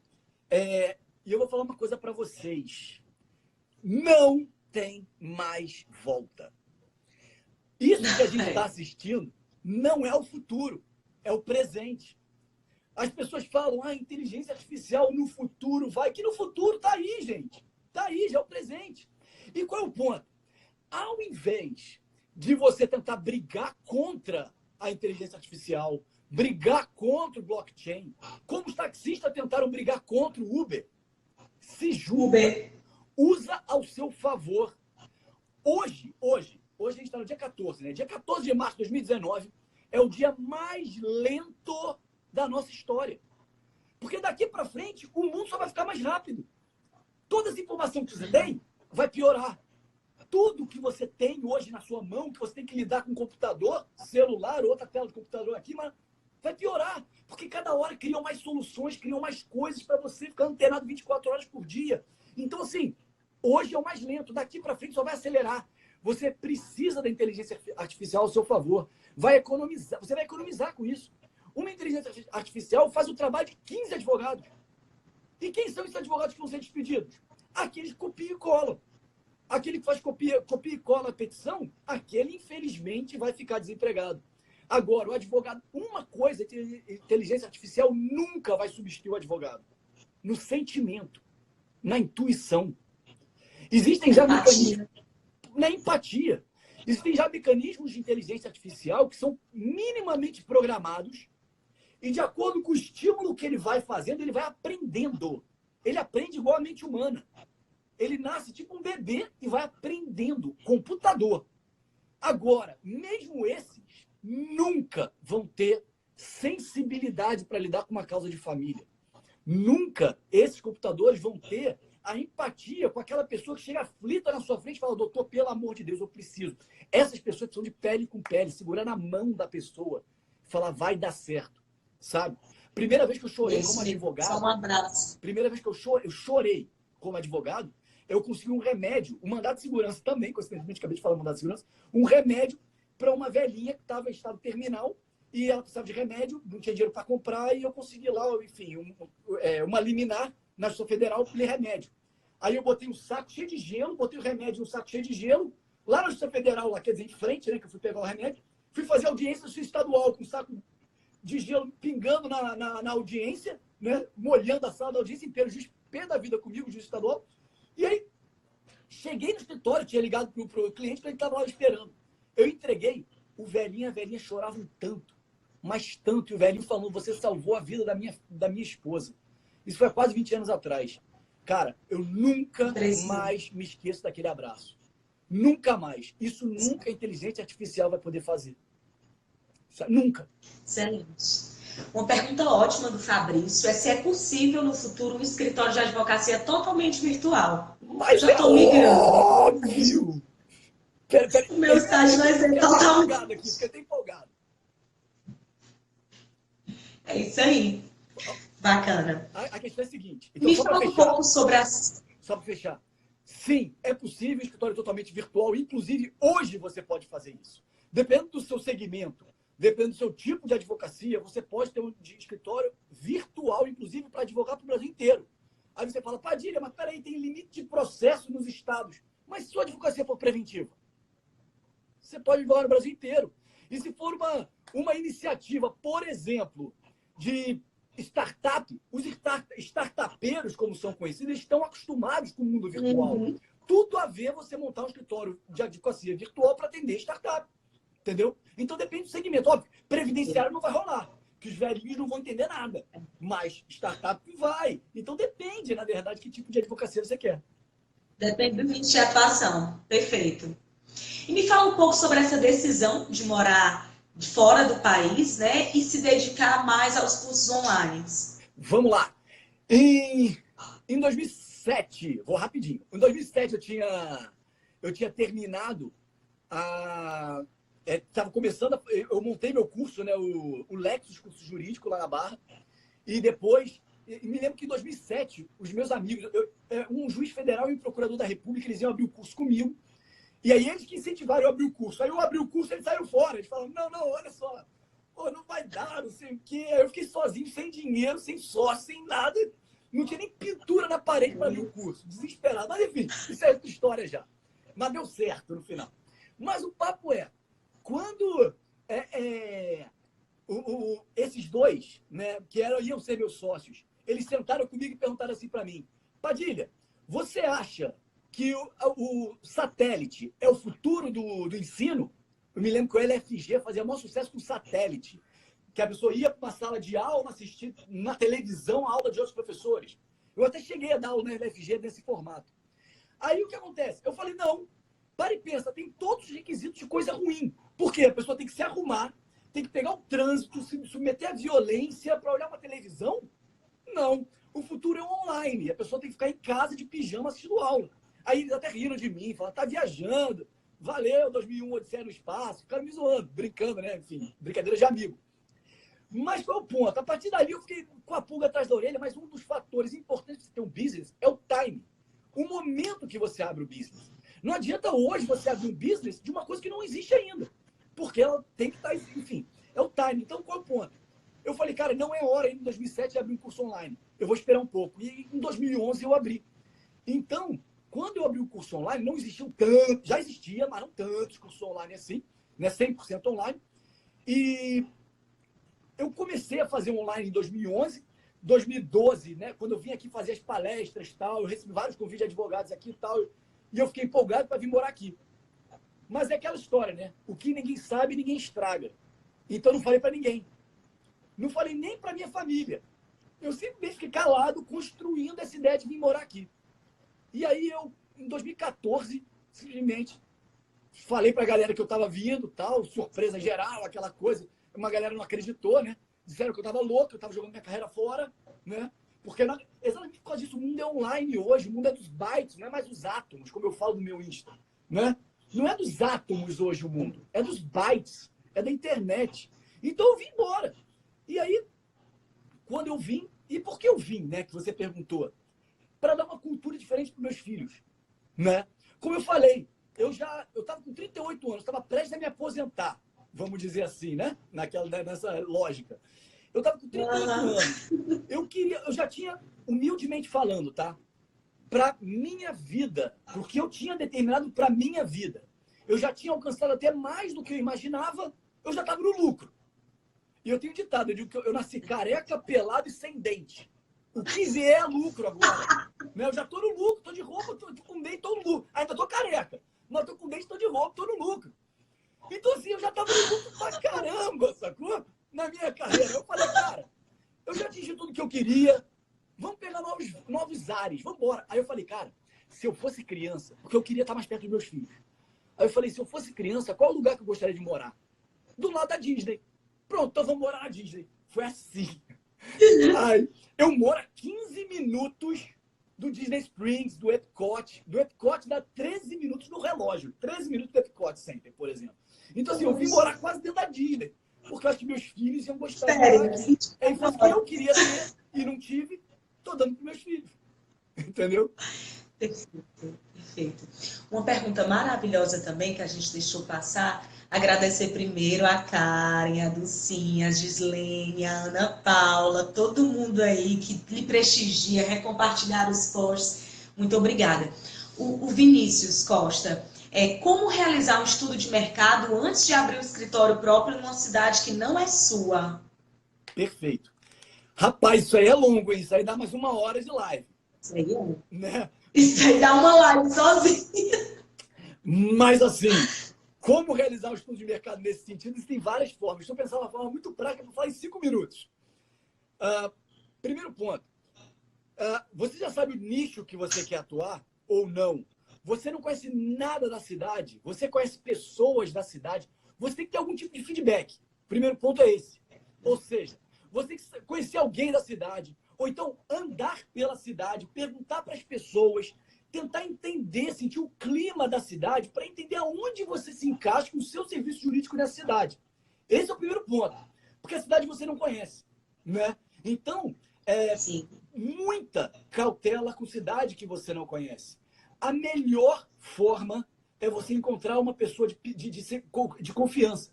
E eu vou falar uma coisa para vocês. Não tem mais volta. Isso que a gente está assistindo não é o futuro, é o presente. As pessoas falam, inteligência artificial no futuro vai. Que no futuro tá aí, gente. Tá aí, já é o presente. E qual é o ponto? Ao invés de você tentar brigar contra a inteligência artificial, brigar contra o blockchain, como os taxistas tentaram brigar contra o Uber, se julga, usa ao seu favor. Hoje a gente está no dia 14, né? Dia 14 de março de 2019 é o dia mais lento da nossa história. Porque daqui para frente o mundo só vai ficar mais rápido. Toda essa informação que você tem vai piorar. Tudo que você tem hoje na sua mão, que você tem que lidar com um computador, celular, outra tela de computador aqui, mas vai piorar. Porque cada hora criam mais soluções, criam mais coisas para você ficar antenado 24 horas por dia. Então, assim, hoje é o mais lento. Daqui para frente só vai acelerar. Você precisa da inteligência artificial ao seu favor. Você vai economizar com isso. Uma inteligência artificial faz o trabalho de 15 advogados. E quem são esses advogados que vão ser despedidos? Aqueles que copiam e colam. Aquele que faz copia e cola a petição, aquele, infelizmente, vai ficar desempregado. Agora, o advogado, uma coisa, inteligência artificial nunca vai substituir o advogado. No sentimento, na intuição. Existem já mecanismos... Na empatia. Existem já mecanismos de inteligência artificial que são minimamente programados e, de acordo com o estímulo que ele vai fazendo, ele vai aprendendo. Ele aprende igual a mente humana. Ele nasce tipo um bebê e vai aprendendo. Computador. Agora, mesmo esses nunca vão ter sensibilidade para lidar com uma causa de família. Nunca esses computadores vão ter a empatia com aquela pessoa que chega aflita na sua frente e fala, doutor, pelo amor de Deus, eu preciso. Essas pessoas precisam de pele com pele, segurar na mão da pessoa e falar, vai dar certo, sabe? Primeira vez que eu chorei como advogado... Só um abraço. Primeira vez que eu chorei como advogado, eu consegui um remédio, um mandado de segurança também, coincidentemente, acabei de falar mandado de segurança, um remédio para uma velhinha que estava em estado terminal e ela precisava de remédio, não tinha dinheiro para comprar e eu consegui lá, enfim, uma liminar na Justiça Federal para remédio. Aí eu botei um saco cheio de gelo, botei o remédio no saco cheio de gelo, lá na Justiça Federal, lá, quer dizer, em frente, né, que eu fui pegar o remédio, fui fazer audiência na Justiça Estadual com um saco de gelo pingando na audiência, né, molhando a sala da audiência inteira, o juiz pé da vida comigo, o juiz estadual. E aí, cheguei no escritório, tinha ligado pro cliente, que ele estava lá esperando. Eu entreguei, a velhinha chorava um tanto, mas tanto, e o velhinho falou, você salvou a vida da minha esposa. Isso foi há quase 20 anos atrás. Cara, eu nunca mais me esqueço daquele abraço. Nunca mais. Isso nunca a inteligência artificial vai poder fazer. Nunca. Excelente. Uma pergunta ótima do Fabrício é se é possível no futuro um escritório de advocacia totalmente virtual. Mas já estou migrando. Óbvio! O meu estágio vai ser totalmente... aqui, porque eu tô empolgado. É isso aí. Bacana. A questão é a seguinte. Então, Me fala um pouco sobre as... Só para fechar. Sim, é possível escritório totalmente virtual. Inclusive, hoje você pode fazer isso. Dependendo do seu segmento, dependendo do seu tipo de advocacia, você pode ter um escritório virtual, inclusive, para advogar para o Brasil inteiro. Aí você fala, Padilha, mas peraí, tem limite de processo nos estados. Mas se sua advocacia for preventiva, você pode advogar no Brasil inteiro. E se for uma iniciativa, por exemplo, de startup, os startupeiros, como são conhecidos, estão acostumados com o mundo virtual. Uhum. Tudo a ver você montar um escritório de advocacia virtual para atender startup. Entendeu? Então depende do segmento. Óbvio, previdenciário não vai rolar, que os velhinhos não vão entender nada. Mas startup vai. Então depende, na verdade, que tipo de advocacia você quer. Depende do nicho de atuação. Perfeito. E me fala um pouco sobre essa decisão de morar fora do país, né? E se dedicar mais aos cursos online. Vamos lá. Em 2007, vou rapidinho. Em 2007 eu tinha terminado estava começando, eu montei meu curso, né, o Lexus, curso jurídico lá na Barra, e depois me lembro que em 2007, os meus amigos, um juiz federal e um procurador da República, eles iam abrir o curso comigo. E aí eles que incentivaram eu a abrir o curso. Aí eu abri o curso e eles saíram fora. Eles falaram, não, olha só, pô, não vai dar, não sei o quê. Aí eu fiquei sozinho, sem dinheiro, sem sócio, sem nada. Não tinha nem pintura na parede para abrir o curso. Desesperado. Mas enfim, isso é outra história já. Mas deu certo no final. Mas o papo é, quando esses dois, né, que iam ser meus sócios, eles sentaram comigo e perguntaram assim para mim, Padilha, você acha que o satélite é o futuro do ensino? Eu me lembro que o LFG fazia maior sucesso com satélite, que a pessoa ia para uma sala de aula, assistir na televisão a aula de outros professores. Eu até cheguei a dar aula no LFG nesse formato. Aí o que acontece? Eu falei, não, para e pensa, tem todos os requisitos de coisa ruim. Por quê? A pessoa tem que se arrumar, tem que pegar o trânsito, se submeter à violência para olhar uma televisão? Não. O futuro é online. A pessoa tem que ficar em casa de pijama assistindo aula. Aí eles até riram de mim, falaram, tá viajando. Valeu, 2001, Odisseia no Espaço. Ficaram me zoando, brincando, né? Enfim, brincadeira de amigo. Mas qual é o ponto? A partir dali eu fiquei com a pulga atrás da orelha, mas um dos fatores importantes de você ter um business é o time. O momento que você abre o business. Não adianta hoje você abrir um business de uma coisa que não existe ainda. Porque ela tem que estar, enfim, é o time. Então, qual é o ponto? Eu falei, cara, não é hora ainda em 2007 de abrir um curso online. Eu vou esperar um pouco. E em 2011 eu abri. Então, quando eu abri o curso online, não existiam tantos, já existia, mas não tantos cursos online assim, né? 100% online. E eu comecei a fazer online em 2011, 2012, né? Quando eu vim aqui fazer as palestras e tal, eu recebi vários convites de advogados aqui e tal, e eu fiquei empolgado para vir morar aqui. Mas é aquela história, né? O que ninguém sabe, ninguém estraga. Então, não falei para ninguém. Não falei nem para minha família. Eu simplesmente fiquei calado, construindo essa ideia de vir morar aqui. E aí eu, em 2014, simplesmente falei para a galera que eu estava vindo, tal, surpresa geral, aquela coisa. Uma galera não acreditou, né? Disseram que eu estava louco, eu estava jogando minha carreira fora, né? Porque exatamente por causa disso, o mundo é online hoje, o mundo é dos bytes, não é mais dos átomos, como eu falo no meu Insta, né? Não é dos átomos hoje o mundo, é dos bytes, é da internet. Então eu vim embora. E aí, quando eu vim, e por que eu vim, né? Que você perguntou. Para dar uma cultura diferente para meus filhos, né? Como eu falei, eu estava com 38 anos, estava prestes a me aposentar, vamos dizer assim, né? Nessa lógica. Eu estava com 38 anos. Eu já tinha, humildemente falando, tá? Para minha vida, porque eu tinha determinado para minha vida. Eu já tinha alcançado até mais do que eu imaginava, eu já estava no lucro. E eu tenho ditado, eu digo que eu nasci careca, pelado e sem dente. O que vier é lucro agora. Eu já estou no lucro, estou de roupa, estou com dente, estou no lucro. Ainda estou careca, mas estou com dente, estou de roupa, estou no lucro. Então, assim, eu já estava no lucro pra caramba, sacou? Na minha carreira. Eu falei, cara, eu já atingi tudo que eu queria, vamos pegar novos ares, vamos embora. Aí eu falei, cara, se eu fosse criança, porque eu queria estar mais perto dos meus filhos. Aí eu falei, se eu fosse criança, qual é o lugar que eu gostaria de morar? Do lado da Disney. Pronto, então vamos morar na Disney. Foi assim. Ai, eu moro a 15 minutos do Disney Springs, do Epcot. Do Epcot dá 13 minutos no relógio. 13 minutos do Epcot Center, por exemplo. Então, assim, eu vim morar quase dentro da Disney. Porque eu acho que meus filhos iam gostar de morar aqui. É a infância que eu queria ter e não tive, tô dando para meus filhos. Entendeu? Perfeito, perfeito. Uma pergunta maravilhosa também que a gente deixou passar. Agradecer primeiro a Karen, a Dulcinha, a Gislene, a Ana Paula, todo mundo aí que lhe prestigia, recompartilhar os posts. Muito obrigada. O Vinícius Costa, como realizar um estudo de mercado antes de abrir um escritório próprio numa cidade que não é sua? Perfeito. Rapaz, isso aí é longo, hein? Isso aí dá mais 1 hora de live. Isso aí é. Né? Isso aí dá uma live sozinha. Mas assim, como realizar um estudo de mercado nesse sentido? Existem várias formas. Estou pensando uma forma muito prática para falar em 5 minutos. Primeiro ponto. Você já sabe o nicho que você quer atuar ou não? Você não conhece nada da cidade? Você conhece pessoas da cidade? Você tem que ter algum tipo de feedback. Primeiro ponto é esse. Ou seja, você tem que conhecer alguém da cidade. Ou então andar pela cidade, perguntar para as pessoas, tentar entender, sentir o clima da cidade, para entender aonde você se encaixa com o seu serviço jurídico nessa cidade. Esse é o primeiro ponto. Porque a cidade você não conhece, né? Então, Sim. Muita cautela com cidade que você não conhece. A melhor forma é você encontrar uma pessoa de confiança.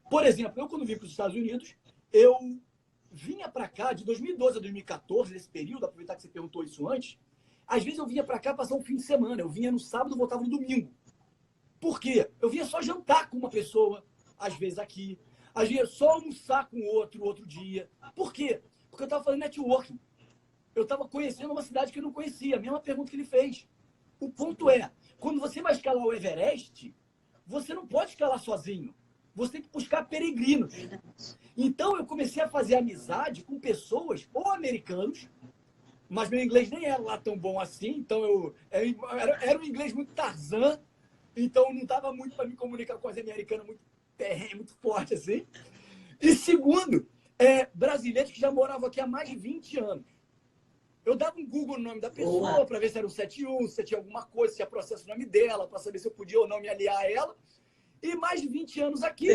Por exemplo, eu quando vim para os Estados Unidos, eu vinha para cá de 2012 a 2014, nesse período, aproveitar que você perguntou isso antes, às vezes eu vinha para cá passar um fim de semana, eu vinha no sábado e voltava no domingo. Por quê? Eu vinha só jantar com uma pessoa, às vezes aqui, às vezes só almoçar com outro dia. Por quê? Porque eu estava fazendo networking. Eu estava conhecendo uma cidade que eu não conhecia, a mesma pergunta que ele fez. O ponto é, quando você vai escalar o Everest, você não pode escalar sozinho. Você tem que buscar peregrinos. Então, eu comecei a fazer amizade com pessoas, ou americanos, mas meu inglês nem era lá tão bom assim, então era um inglês muito Tarzan, então não dava muito para me comunicar com as americanas muito forte assim. E segundo, brasileiros que já moravam aqui há mais de 20 anos. Eu dava um Google no nome da pessoa para ver se era um 71, se tinha alguma coisa, se tinha processo no nome dela, para saber se eu podia ou não me aliar a ela. E mais de 20 anos aqui.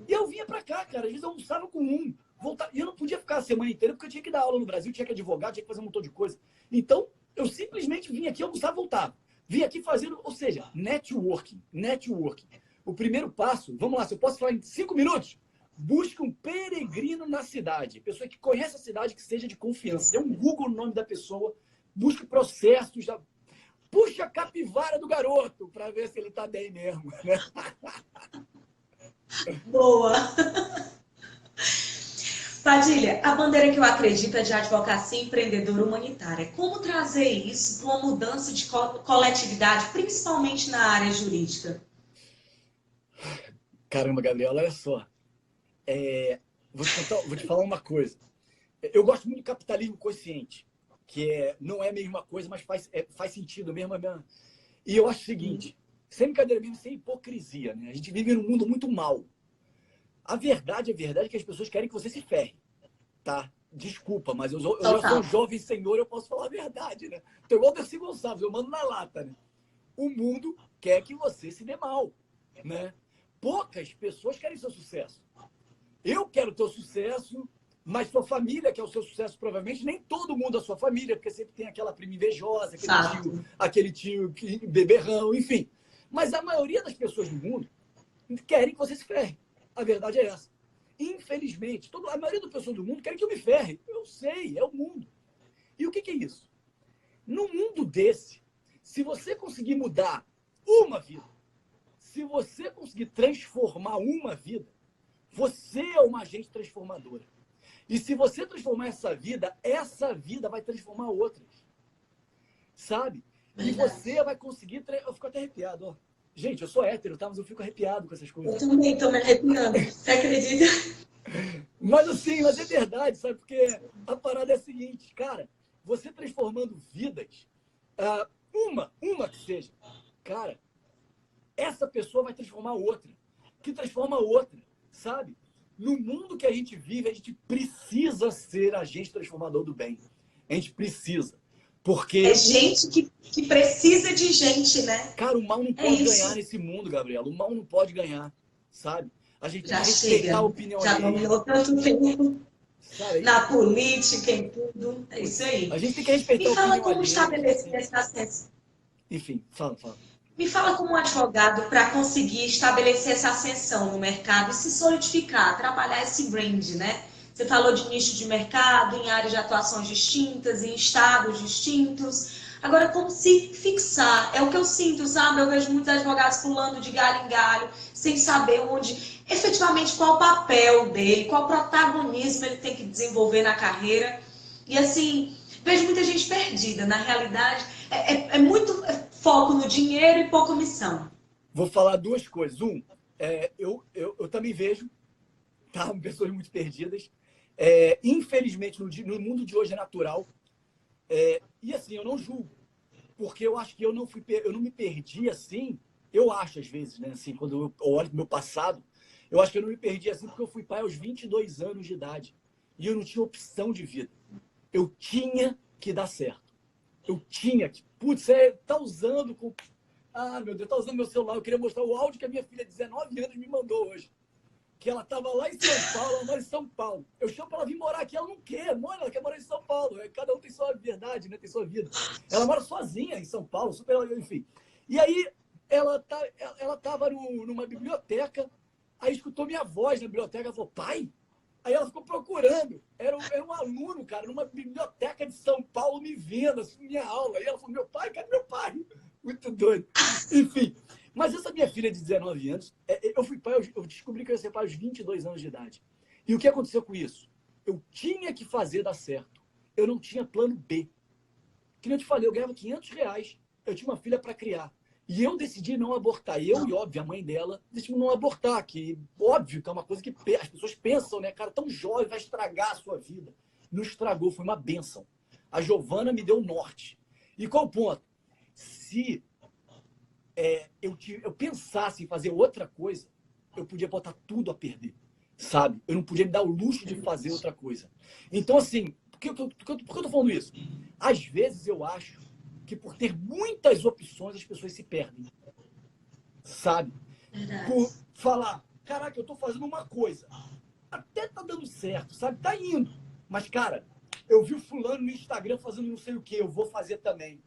E eu vinha para cá, cara. Às vezes eu almoçava com um. Voltava, e eu não podia ficar a semana inteira, porque eu tinha que dar aula no Brasil, tinha que advogar, tinha que fazer um montão de coisa. Então, eu simplesmente vinha aqui, almoçava e voltava. Vinha aqui fazendo, ou seja, networking. Networking. O primeiro passo, vamos lá, se eu posso falar em 5 minutos, busque um peregrino na cidade. Pessoa que conhece a cidade, que seja de confiança. Dê um Google no nome da pessoa, busque processos, puxa a capivara do garoto para ver se ele está bem mesmo. Né? Boa! Padilha, a bandeira que eu acredito é de advocacia empreendedora humanitária. Como trazer isso para uma mudança de coletividade, principalmente na área jurídica? Caramba, Gabriela, olha só. Vou te falar uma coisa. Eu gosto muito do capitalismo consciente, que não é a mesma coisa, mas faz sentido mesmo. E eu acho o seguinte, sem brincadeira mesmo, sem hipocrisia, né? A gente vive num mundo muito mal. A verdade é que as pessoas querem que você se ferre, tá? Desculpa, mas eu já sou um jovem senhor, eu posso falar a verdade, né? Tô igual o Dercy Gonçalves, eu mando na lata, né? O mundo quer que você se dê mal, né? Poucas pessoas querem seu sucesso. Eu quero teu sucesso, mas sua família quer o seu sucesso, provavelmente. Nem todo mundo da sua família, porque sempre tem aquela prima invejosa, aquele tio beberrão, enfim. Mas a maioria das pessoas do mundo querem que você se ferre. A verdade é essa. Infelizmente, a maioria das pessoas do mundo querem que eu me ferre. Eu sei, é o mundo. E o que é isso? Num mundo desse, se você conseguir mudar uma vida, se você conseguir transformar uma vida, você é uma agente transformadora. E se você transformar essa vida vai transformar outras. Sabe? E você vai conseguir... Eu fico até arrepiado, ó. Gente, eu sou hétero, tá? Mas eu fico arrepiado com essas coisas. Eu também estou me arrepiando. Você acredita? Mas assim, mas é verdade, sabe? Porque a parada é a seguinte, cara, você transformando vidas, uma que seja, cara, essa pessoa vai transformar outra, que transforma outra, sabe? No mundo que a gente vive, a gente precisa ser agente transformador do bem. A gente precisa. Porque... É gente que precisa de gente, né? Cara, o mal não pode ganhar nesse mundo, Gabriela. O mal não pode ganhar, sabe? A gente tem que respeitar a opinião já dominou tanto tempo, sabe? Na política, em tudo. É isso aí. A gente tem que respeitar a opinião Me fala como estabelecer essa ascensão. Enfim, fala. Me fala como um advogado para conseguir estabelecer essa ascensão no mercado e se solidificar, trabalhar esse brand, né? Você falou de nicho de mercado, em áreas de atuações distintas, em estados distintos. Agora, como se fixar? É o que eu sinto, sabe? Eu vejo muitos advogados pulando de galho em galho, sem saber onde, efetivamente, qual o papel dele, qual o protagonismo ele tem que desenvolver na carreira. E, assim, vejo muita gente perdida. Na realidade, é muito foco no dinheiro e pouco missão. Vou falar duas coisas. Eu também vejo, tá? Pessoas muito perdidas. Infelizmente, no mundo de hoje é natural. E assim, eu não julgo, porque eu acho que eu não me perdi assim. Eu acho, às vezes, né? Assim, quando eu olho pro meu passado, eu acho que eu não me perdi assim porque eu fui pai aos 22 anos de idade. E eu não tinha opção de vida. Eu tinha que dar certo. Eu tinha que... Putz, você tá usando... Ah, meu Deus, tá usando meu celular. Eu queria mostrar o áudio que a minha filha de 19 anos me mandou hoje. que ela estava lá em São Paulo, ela mora em São Paulo. Eu chamo para ela vir morar aqui, ela não quer, mora, ela quer morar em São Paulo. Cada um tem sua verdade, né? Tem sua vida. Ela mora sozinha em São Paulo, super, enfim. E aí ela estava numa biblioteca, aí escutou minha voz na biblioteca, ela falou, pai? Aí ela ficou procurando. Era um aluno, cara, numa biblioteca de São Paulo me vendo, assim, minha aula. Aí ela falou, meu pai? Cadê meu pai? Muito doido. Enfim. Mas essa minha filha de 19 anos, eu fui pai, eu descobri que eu ia ser pai aos 22 anos de idade. E o que aconteceu com isso? Eu tinha que fazer dar certo. Eu não tinha plano B. Que nem eu te falei, eu ganhava R$500. Eu tinha uma filha para criar. E eu decidi não abortar. Eu e, óbvio, a mãe dela decidimos não abortar. Que, óbvio, que é uma coisa que as pessoas pensam, né? Cara, tão jovem, vai estragar a sua vida. Não estragou, foi uma bênção. A Giovana me deu o norte. E qual o ponto? Se eu pensasse em fazer outra coisa, eu podia botar tudo a perder, sabe? Eu não podia me dar o luxo de fazer outra coisa. Então, assim, por que eu tô falando isso? Às vezes eu acho que por ter muitas opções as pessoas se perdem, sabe? Por falar, caraca, eu tô fazendo uma coisa, até tá dando certo, sabe? Tá indo. Mas, cara, eu vi o fulano no Instagram fazendo não sei o que, eu vou fazer também.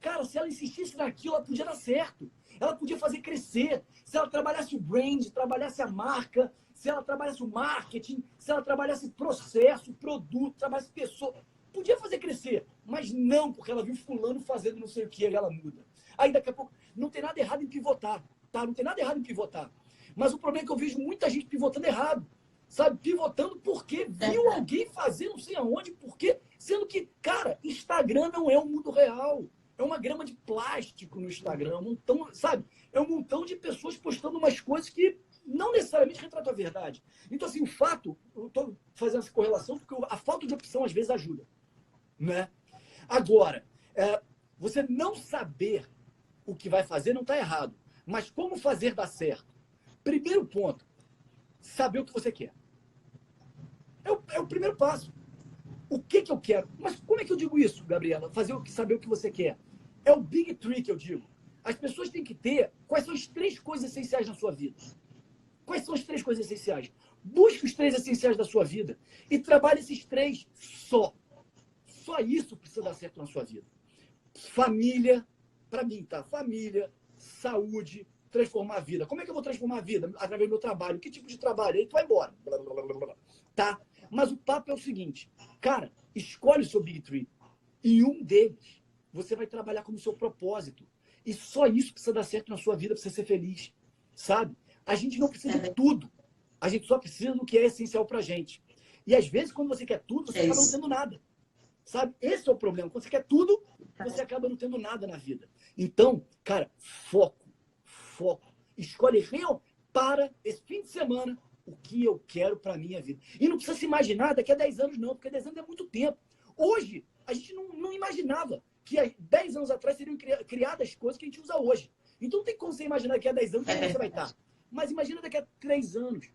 Cara, se ela insistisse naquilo, ela podia dar certo. Ela podia fazer crescer. Se ela trabalhasse o brand, trabalhasse a marca, se ela trabalhasse o marketing, se ela trabalhasse processo, produto, trabalhasse pessoa, podia fazer crescer. Mas não, porque ela viu fulano fazendo não sei o que, aí ela muda. Aí daqui a pouco, não tem nada errado em pivotar, tá? Não tem nada errado em pivotar. Mas o problema é que eu vejo muita gente pivotando errado. Sabe? Pivotando porque viu alguém fazer não sei aonde, porque, sendo que, cara, Instagram não é o mundo real. É uma grama de plástico no Instagram, um montão, sabe? É um montão de pessoas postando umas coisas que não necessariamente retratam a verdade. Então, assim, o fato, eu estou fazendo essa correlação porque a falta de opção às vezes ajuda, né? Agora, você não saber o que vai fazer não está errado, mas como fazer dar certo? Primeiro ponto, saber o que você quer. É o primeiro passo. O que eu quero? Mas como é que eu digo isso, Gabriela? Saber o que você quer. É o Big Three que eu digo. As pessoas têm que ter quais são as 3 coisas essenciais na sua vida. Quais são as 3 coisas essenciais? Busque os 3 essenciais da sua vida e trabalhe esses 3 só. Só isso precisa dar certo na sua vida. Família, para mim, tá? Família, saúde, transformar a vida. Como é que eu vou transformar a vida? Através do meu trabalho. Que tipo de trabalho? Aí tu vai embora. Tá? Mas o papo é o seguinte. Cara, escolhe o seu Big Three. E um deles, você vai trabalhar como seu propósito. E só isso precisa dar certo na sua vida para você ser feliz. Sabe? A gente não precisa de tudo. A gente só precisa do que é essencial pra gente. E às vezes, quando você quer tudo, você acaba não tendo nada. Sabe? Esse é o problema. Quando você quer tudo, você acaba não tendo nada na vida. Então, cara, foco. Escolhe real para esse fim de semana o que eu quero para a minha vida. E não precisa se imaginar daqui a 10 anos, não, porque 10 anos é muito tempo. Hoje, a gente não imaginava que 10 anos atrás seriam criadas coisas que a gente usa hoje. Então, não tem como você imaginar daqui a 10 anos onde você vai estar. Mas imagina daqui a 3 anos.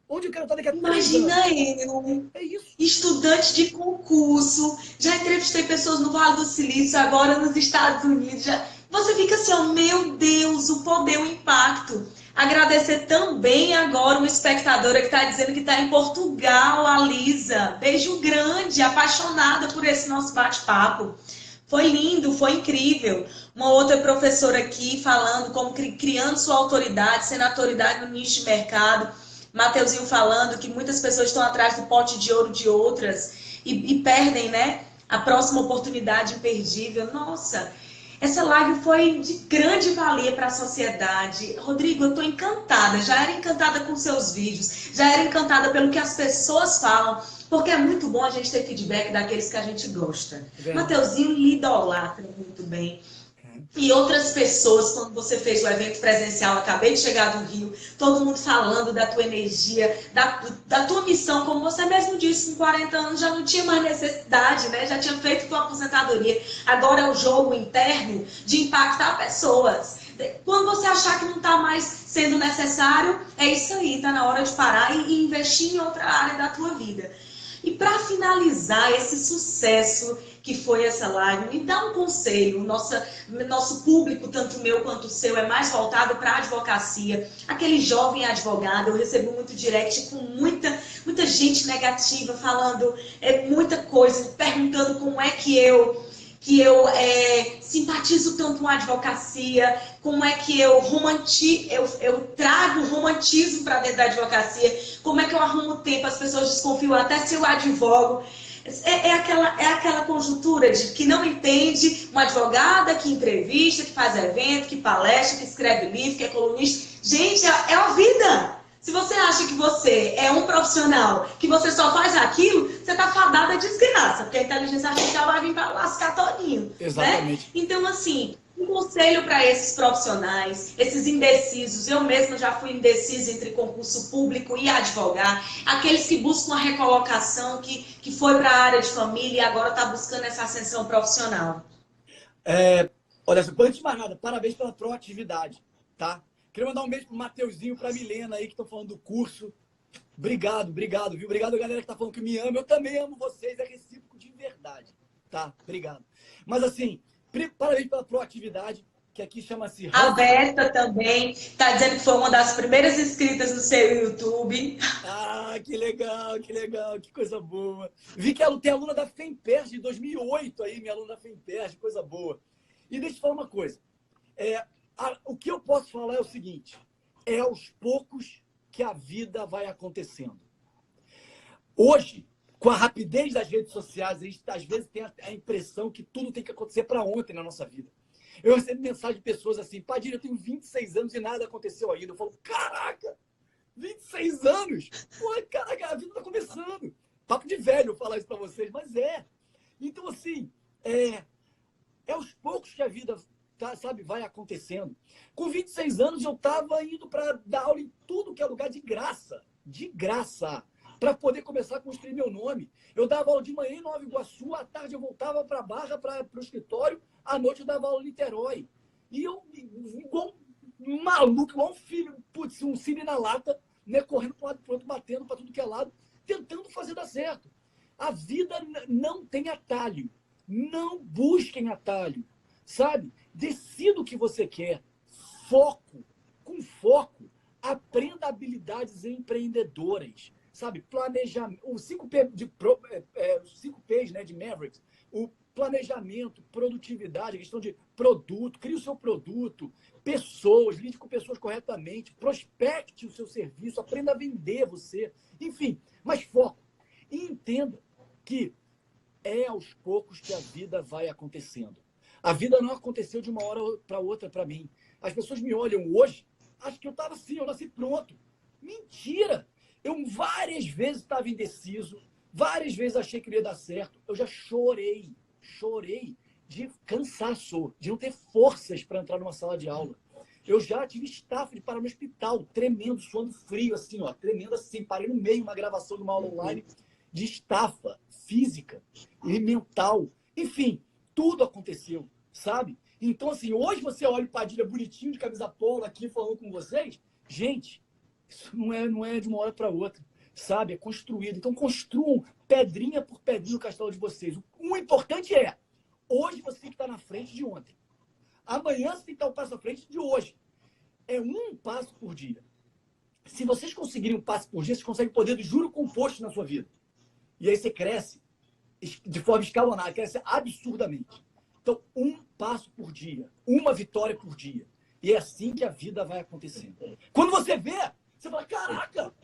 Onde eu quero estar daqui a 3 anos? Imagina eu, estudante de concurso, já entrevistei pessoas no Vale do Silício, agora nos Estados Unidos. Você fica assim, oh, meu Deus, o poder, o impacto. Agradecer também agora uma espectadora que está dizendo que está em Portugal, a Lisa. Beijo grande, apaixonada por esse nosso bate-papo. Foi lindo, foi incrível. Uma outra professora aqui falando como criando sua autoridade, sendo autoridade no nicho de mercado. Mateuzinho falando que muitas pessoas estão atrás do pote de ouro de outras e perdem, né? A próxima oportunidade imperdível. Nossa, essa live foi de grande valia para a sociedade. Rodrigo, eu estou encantada. Já era encantada com seus vídeos, já era encantada pelo que as pessoas falam, porque é muito bom a gente ter feedback daqueles que a gente gosta. Mateuzinho lhe idolatra muito bem. E outras pessoas, quando você fez o evento presencial, acabei de chegar do Rio, todo mundo falando da tua energia, da tua missão, como você mesmo disse, com 40 anos já não tinha mais necessidade, né? Já tinha feito tua aposentadoria. Agora é o jogo interno de impactar pessoas. Quando você achar que não está mais sendo necessário, é isso aí, está na hora de parar e investir em outra área da tua vida. E para finalizar esse sucesso que foi essa live. Me dá um conselho. Nosso público, tanto meu quanto o seu, é mais voltado para a advocacia. Aquele jovem advogado, eu recebo muito direct com muita gente negativa, falando muita coisa, perguntando como é que eu simpatizo tanto com a advocacia, como é que eu trago romantismo para dentro da advocacia, como é que eu arrumo tempo, as pessoas desconfiam até se eu advogo. É aquela conjuntura de que não entende uma advogada que entrevista, que faz evento, que palestra, que escreve livro, que é colunista. Gente, é a vida! Se você acha que você é um profissional, que você só faz aquilo, você está fadada à desgraça, porque a inteligência artificial vai vir para lascar todinho. Exatamente. Né? Então, assim, um conselho para esses profissionais, esses indecisos. Eu mesma já fui indecisa entre concurso público e advogar. Aqueles que buscam a recolocação, que foi para a área de família e agora está buscando essa ascensão profissional. Olha, antes de mais nada, parabéns pela proatividade, tá? Queria mandar um beijo pro Mateuzinho, pra Milena aí, que estão falando do curso. Obrigado, viu? Obrigado, galera que tá falando que me ama. Eu também amo vocês, é recíproco de verdade, tá? Obrigado. Mas assim, parabéns pela proatividade, que aqui chama-se... A Beta também tá dizendo que foi uma das primeiras inscritas no seu YouTube. Ah, que legal, que coisa boa. Vi que ela tem aluna da FEMPERJ de 2008 aí, minha aluna da FEMPERJ, coisa boa. E deixa eu te falar uma coisa. O que eu posso falar é o seguinte, é aos poucos que a vida vai acontecendo. Hoje, com a rapidez das redes sociais, a gente às vezes tem a impressão que tudo tem que acontecer para ontem na nossa vida. Eu recebo mensagem de pessoas assim, Padilha, eu tenho 26 anos e nada aconteceu ainda. Eu falo, caraca, 26 anos? Pô, caraca, a vida está começando. Papo de velho eu falar isso para vocês, mas é. Então, assim, é aos poucos que a vida... sabe, vai acontecendo. Com 26 anos, eu estava indo para dar aula em tudo que é lugar de graça, para poder começar a construir meu nome. Eu dava aula de manhã em Nova Iguaçu, à tarde eu voltava para a Barra, para o escritório, à noite eu dava aula em Niterói. E eu, igual um maluco, igual um filho, putz, um cine na lata, né, correndo para um lado para o outro, batendo para tudo que é lado, tentando fazer dar certo. A vida não tem atalho. Não busquem atalho, sabe? Decida o que você quer. Foco. Com foco, aprenda habilidades empreendedoras. Sabe? Planejamento. Os 5P os 5Ps, né, de Mavericks. O planejamento, produtividade, a questão de produto. Crie o seu produto. Pessoas. Lide com pessoas corretamente. Prospecte o seu serviço. Aprenda a vender você. Enfim, mas foco. E entenda que é aos poucos que a vida vai acontecendo. A vida não aconteceu de uma hora para outra para mim. As pessoas me olham hoje, acham que eu estava assim, eu nasci pronto. Mentira! Eu várias vezes estava indeciso, várias vezes achei que não ia dar certo. Eu já chorei de cansaço, de não ter forças para entrar numa sala de aula. Eu já tive estafa de parar no hospital, tremendo, suando frio, assim, ó, tremendo assim. Parei no meio uma gravação de uma aula online de estafa física e mental. Enfim, tudo aconteceu. Sabe? Então, assim, hoje você olha o Padilha bonitinho, de camisa polo aqui, falando com vocês. Gente, isso não é de uma hora para outra, sabe? É construído. Então, construam pedrinha por pedrinha o castelo de vocês. O importante é, hoje você tem que estar na frente de ontem. Amanhã você tem que estar um passo à frente de hoje. É um passo por dia. Se vocês conseguirem um passo por dia, vocês conseguem o poder do juro composto na sua vida. E aí você cresce de forma escalonada, cresce absurdamente. Então, um passo por dia, uma vitória por dia. E é assim que a vida vai acontecendo. Quando você vê, você fala, caraca,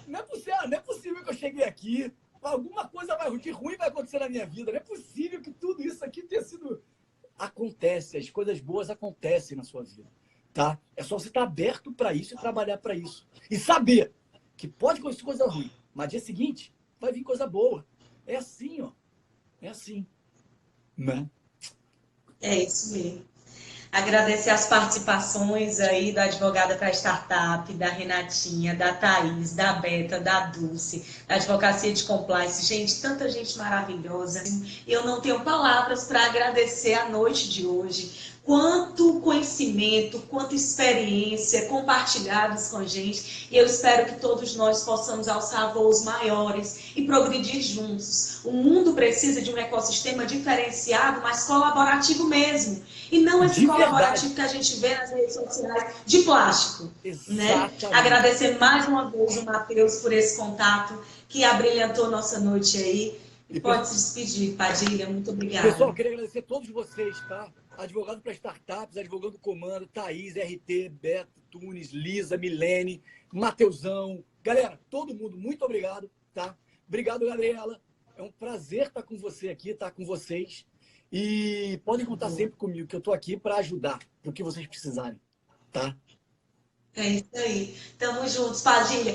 não é possível que eu cheguei aqui, alguma coisa de ruim vai acontecer na minha vida, não é possível que tudo isso aqui tenha sido... Acontece, as coisas boas acontecem na sua vida, tá? É só você estar aberto para isso e trabalhar para isso. E saber que pode acontecer coisa ruim, mas dia seguinte vai vir coisa boa. É assim, ó. É assim. Né? É isso mesmo. Agradecer as participações aí da advogada para startup, da Renatinha, da Thaís, da Beta, da Dulce, da advocacia de compliance. Gente, tanta gente maravilhosa. Eu não tenho palavras para agradecer a noite de hoje. quanto conhecimento, quanto experiência compartilhados com a gente. E eu espero que todos nós possamos alçar voos maiores e progredir juntos. O mundo precisa de um ecossistema diferenciado, mas colaborativo mesmo. E não esse colaborativo que a gente vê nas redes sociais de plástico. Né? Agradecer mais uma vez o Matheus por esse contato que abrilhantou nossa noite aí. E pode se despedir, Padilha. Muito obrigada. Pessoal, eu queria agradecer a todos vocês, tá? Advogado para Startups, Advogando Comando, Thaís, RT, Beto, Tunes, Lisa, Milene, Mateusão. Galera, todo mundo, muito obrigado, tá? Obrigado, Gabriela. É um prazer estar com você aqui, estar com vocês. E podem contar sempre comigo, que eu estou aqui para ajudar, no que vocês precisarem, tá? É isso aí. Tamo juntos, Padilha.